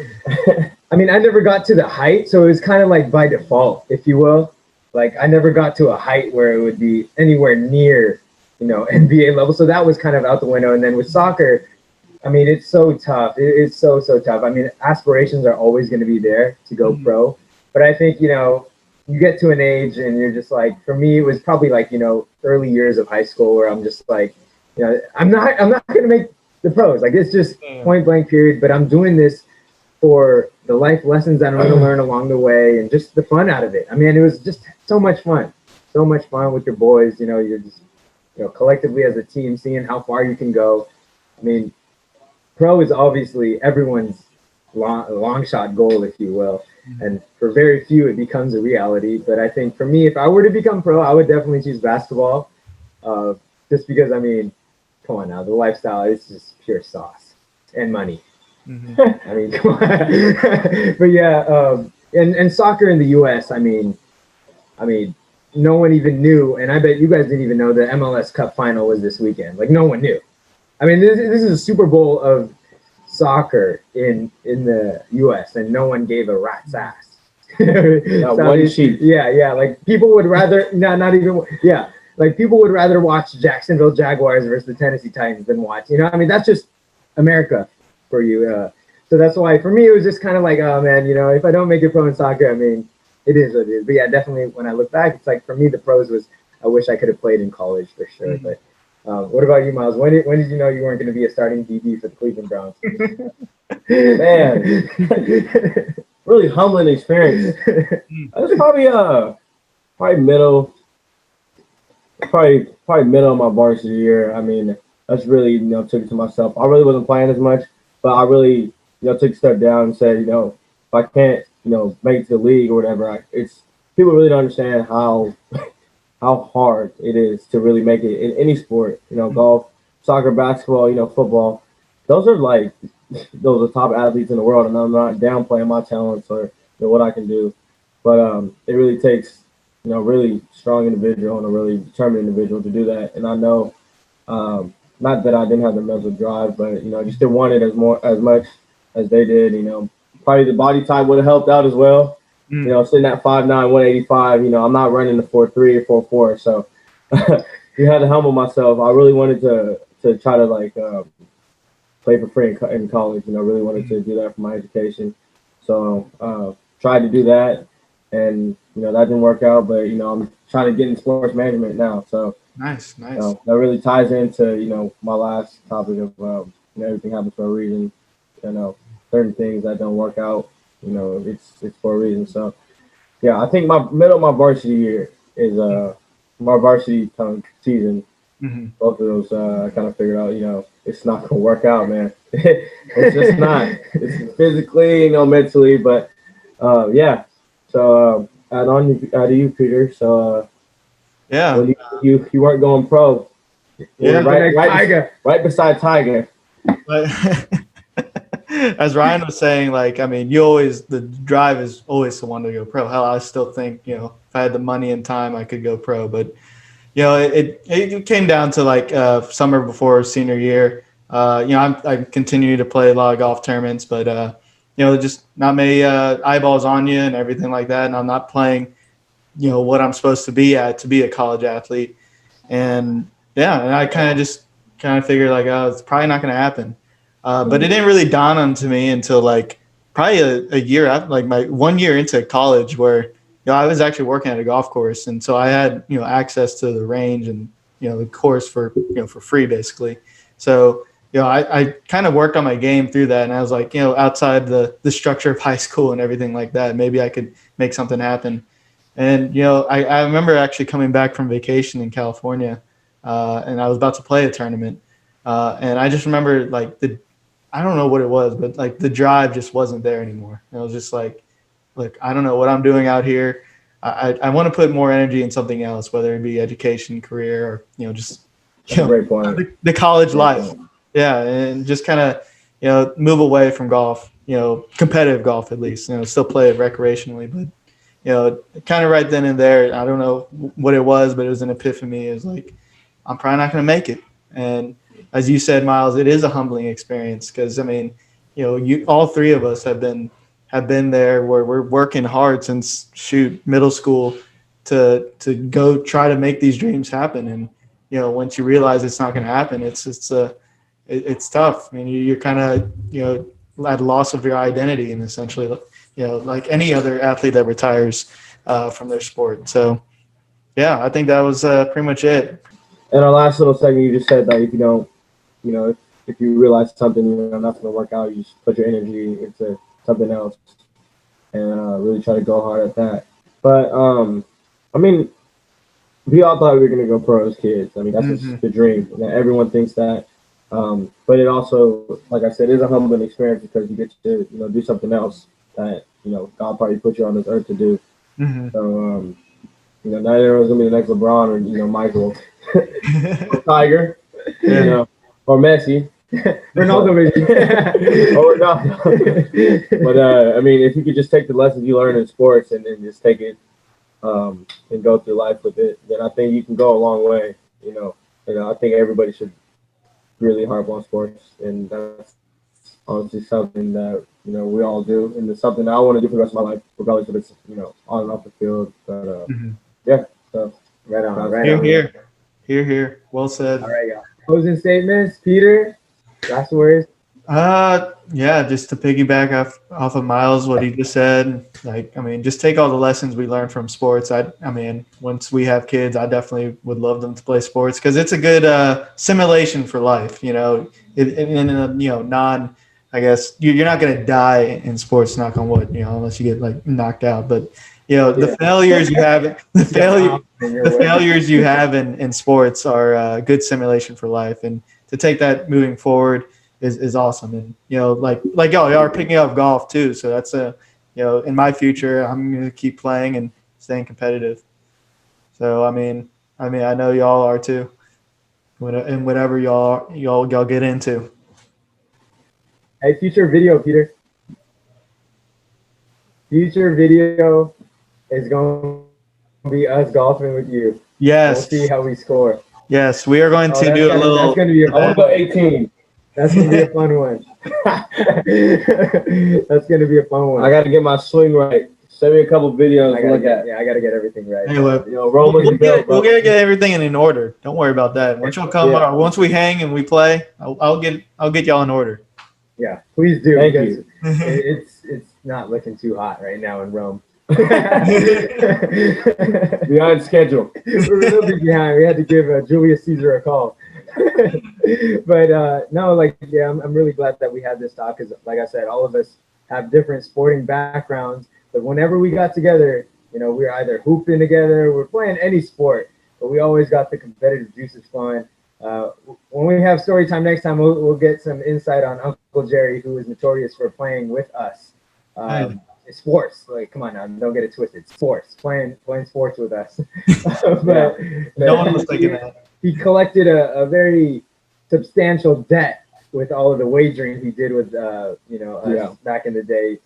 I mean, I never got to the height, so it was kind of like by default, if you will. Like I never got to a height where it would be anywhere near, NBA level. So that was kind of out the window. And then with soccer, I mean, it's so tough. It's so tough. I mean, aspirations are always going to be there to go Mm-hmm. pro, but I think you get to an age and you're just like, for me, it was probably like early years of high school where I'm just like, I'm not going to make the pros. Like it's just point blank period. But I'm doing this for the life lessons that I'm going to learn along the way and just the fun out of it. I mean, it was just so much fun with your boys. You're just collectively as a team seeing how far you can go. I mean, pro is obviously everyone's long shot goal, if you will. And for very few, it becomes a reality. But I think for me, if I were to become pro, I would definitely choose basketball. Just because, I mean, come on now, the lifestyle is just pure sauce and money. Mm-hmm. I mean, come on. But yeah, and soccer in the U.S. I mean, no one even knew, and I bet you guys didn't even know the MLS Cup final was this weekend. Like no one knew. I mean, this is a Super Bowl of soccer in the U.S. and no one gave a rat's ass. Not one sheep. Yeah. Like people would rather not even yeah. Like people would rather watch Jacksonville Jaguars versus the Tennessee Titans than watch. I mean, that's just America for you. So that's why for me it was just kind of like, oh man, if I don't make it pro in soccer, I mean, it is what it is. But yeah, definitely when I look back, it's like for me the pros was I wish I could have played in college for sure. Mm-hmm. But what about you, Miles? When did you know you weren't going to be a starting DB for the Cleveland Browns? Man, really humbling experience. It was probably middle, probably middle of my varsity year. I mean, that's really took it to myself. I really wasn't playing as much, but I really took a step down and said if I can't make it to the league or whatever, it's people really don't understand how hard it is to really make it in any sport. Golf, soccer, basketball, football. Those are like those are top athletes in the world, and I'm not downplaying my talents or what I can do, but it really takes really strong individual and a really determined individual to do that. And I know, not that I didn't have the mental drive, but I just didn't want it as much as they did. Probably the body type would have helped out as well. Sitting at 5'9", 185, I'm not running the 4'3" or 4'4", so you had to humble myself. I really wanted to try to like play for free in college, really wanted to do that for my education. So tried to do that, and that didn't work out. But I'm trying to get in sports management now, so Nice. that really ties into my last topic of everything happens for a reason. Certain things that don't work out, it's for a reason. So yeah, I think my middle of my varsity year is my varsity season. Hmm. Both of those, I kind of figured out, it's not gonna work out, man. It's just not. It's physically, mentally, but yeah. So add to you, Peter. So Yeah. when you weren't going pro, you Yeah. were right beside Tiger. But as Ryan was saying, like, I mean, the drive is always the one to go pro. Hell, I still think, if I had the money and time, I could go pro. But, it came down to like summer before senior year. I continue to play a lot of golf tournaments, but, just not many eyeballs on you and everything like that. And I'm not playing, what I'm supposed to be at to be a college athlete. And yeah, and I kind of figured like, oh, it's probably not going to happen. But it didn't really dawn onto me until like probably a year after, like my 1 year into college, where I was actually working at a golf course, and so I had access to the range and the course for for free basically. So I kind of worked on my game through that, and I was like outside the structure of high school and everything like that, maybe I could make something happen. And I remember actually coming back from vacation in California, and I was about to play a tournament, and I just remember like I don't know what it was, but like the drive just wasn't there anymore. And I was just like, look, I don't know what I'm doing out here. I want to put more energy in something else, whether it be education, career, or just Great point. the college Great life. point. Yeah, and just kind of move away from golf, competitive golf at least. Still play it recreationally, but kind of right then and there, I don't know what it was, but it was an epiphany. It was like, I'm probably not going to make it. And as you said, Miles, it is a humbling experience because I mean, all three of us have been there where we're working hard since middle school to go try to make these dreams happen. And once you realize it's not going to happen, it's tough. I mean, you're kind of at a loss of your identity, and essentially, like any other athlete that retires from their sport. So yeah, I think that was pretty much it. And our last little segment, you just said that if you don't, if you realize something, not going to work out, you just put your energy into something else and really try to go hard at that. But I mean, we all thought we were going to go pro as kids. I mean, that's just the dream. Everyone thinks that. But it also, like I said, is a humbling experience because you get to, do something else that, God probably put you on this earth to do. Mm-hmm. So, not everyone's going to be the next LeBron or, Michael or Tiger, or Messi. Ronaldo, maybe. Or Ronaldo. But, I mean, if you could just take the lessons you learn in sports and then just take it and go through life with it, then I think you can go a long way, I think everybody should really harp on sports, and that's honestly something that we all do, and it's something that I want to do for the rest of my life, regardless if it's on and off the field. But yeah, so Right on, right Here, on. here. Well said. All right, y'all. Closing statements, Peter. Last words. Yeah, just to piggyback off of Miles, what he just said. Like, I mean, just take all the lessons we learned from sports. I mean, once we have kids, I definitely would love them to play sports because it's a good simulation for life. In a non, I guess you're not going to die in sports, knock on wood. Unless you get like knocked out. But the failures you have, the failures you have in sports are a good simulation for life, and to take that moving forward is awesome. And like y'all are picking up golf too, so that's in my future I'm gonna keep playing and staying competitive. So I mean I know y'all are too, and whatever y'all get into. Hey, future video, Peter. Future video is going to be us golfing with you. Yes, We'll see how we score. yes, we are going to that's do a little. That's going to be. I want to go 18. That's going to be a fun one. That's going to be a fun one. I got to get my swing right. Send me a couple videos to look at. Yeah, I got to get everything right. Anyway, Romans and Bill, we'll get everything in order. Don't worry about that. Once you'll come, once we hang and we play, I'll get y'all in order. Yeah, please do. Thank you. It's not looking too hot right now in Rome. Behind schedule. We're a little bit behind. We had to give Julius Caesar a call. But no, like yeah, I'm really glad that we had this talk because, like I said, all of us have different sporting backgrounds. But whenever we got together, we were either hooping together, we're playing any sport, but we always got the competitive juices flowing. When we have story time next time, we'll get some insight on Uncle Jerry, who is notorious for playing with us. Sports, like come on now, don't get it twisted. Sports, playing sports with us. but No one was thinking that. He collected a very substantial debt with all of the wagering he did with us back in the day.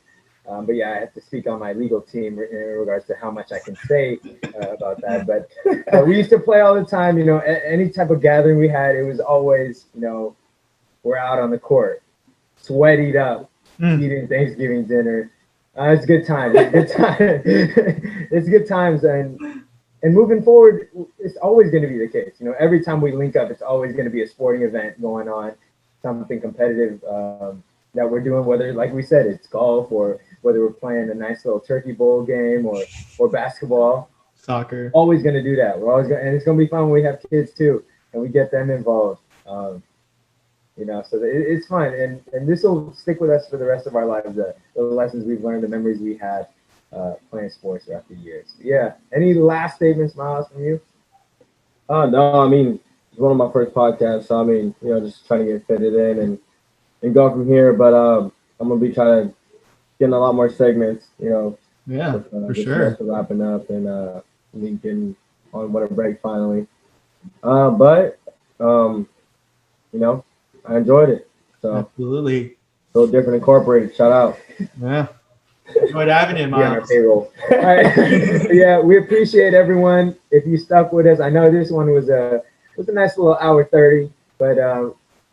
But yeah, I have to speak on my legal team in regards to how much I can say about that. But we used to play all the time. Any type of gathering we had, it was always, we're out on the court, sweated up, eating Thanksgiving dinner. It's good times. It's good times, and moving forward, it's always going to be the case. Every time we link up, it's always going to be a sporting event going on, something competitive that we're doing. Whether, like we said, it's golf or whether we're playing a nice little turkey bowl game or basketball, soccer. Always going to do that. We're always going, and it's going to be fun when we have kids too, and we get them involved. So it's fun, and this will stick with us for the rest of our lives. The lessons we've learned, the memories we had playing sports throughout the years. Yeah. Any last statements, Miles, from you? No, I mean, it's one of my first podcasts, so I mean, just trying to get fitted in and go from here. But I'm gonna be trying to get in a lot more segments. Yeah, for sure. Wrapping up and Lincoln on what a break finally. But I enjoyed it. So absolutely. So Different Incorporated. Shout out. Yeah. Enjoyed having you, Miles. On our payroll. All right. Yeah, we appreciate everyone. If you stuck with us, I know this one was a nice little hour 30, but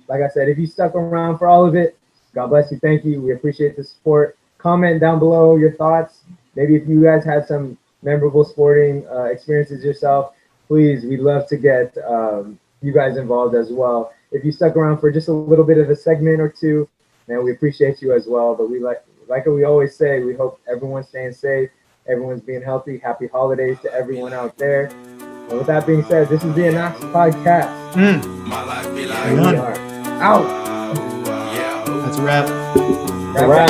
like I said, if you stuck around for all of it, God bless you. Thank you. We appreciate the support. Comment down below your thoughts. Maybe if you guys had some memorable sporting experiences yourself, please, we'd love to get you guys involved as well. If you stuck around for just a little bit of a segment or two, man, we appreciate you as well. But we like we always say, we hope everyone's staying safe, everyone's being healthy. Happy holidays to everyone out there. And with that being said, this is the Anaks podcast. My life be like, And we are out. That's a wrap. That's a wrap.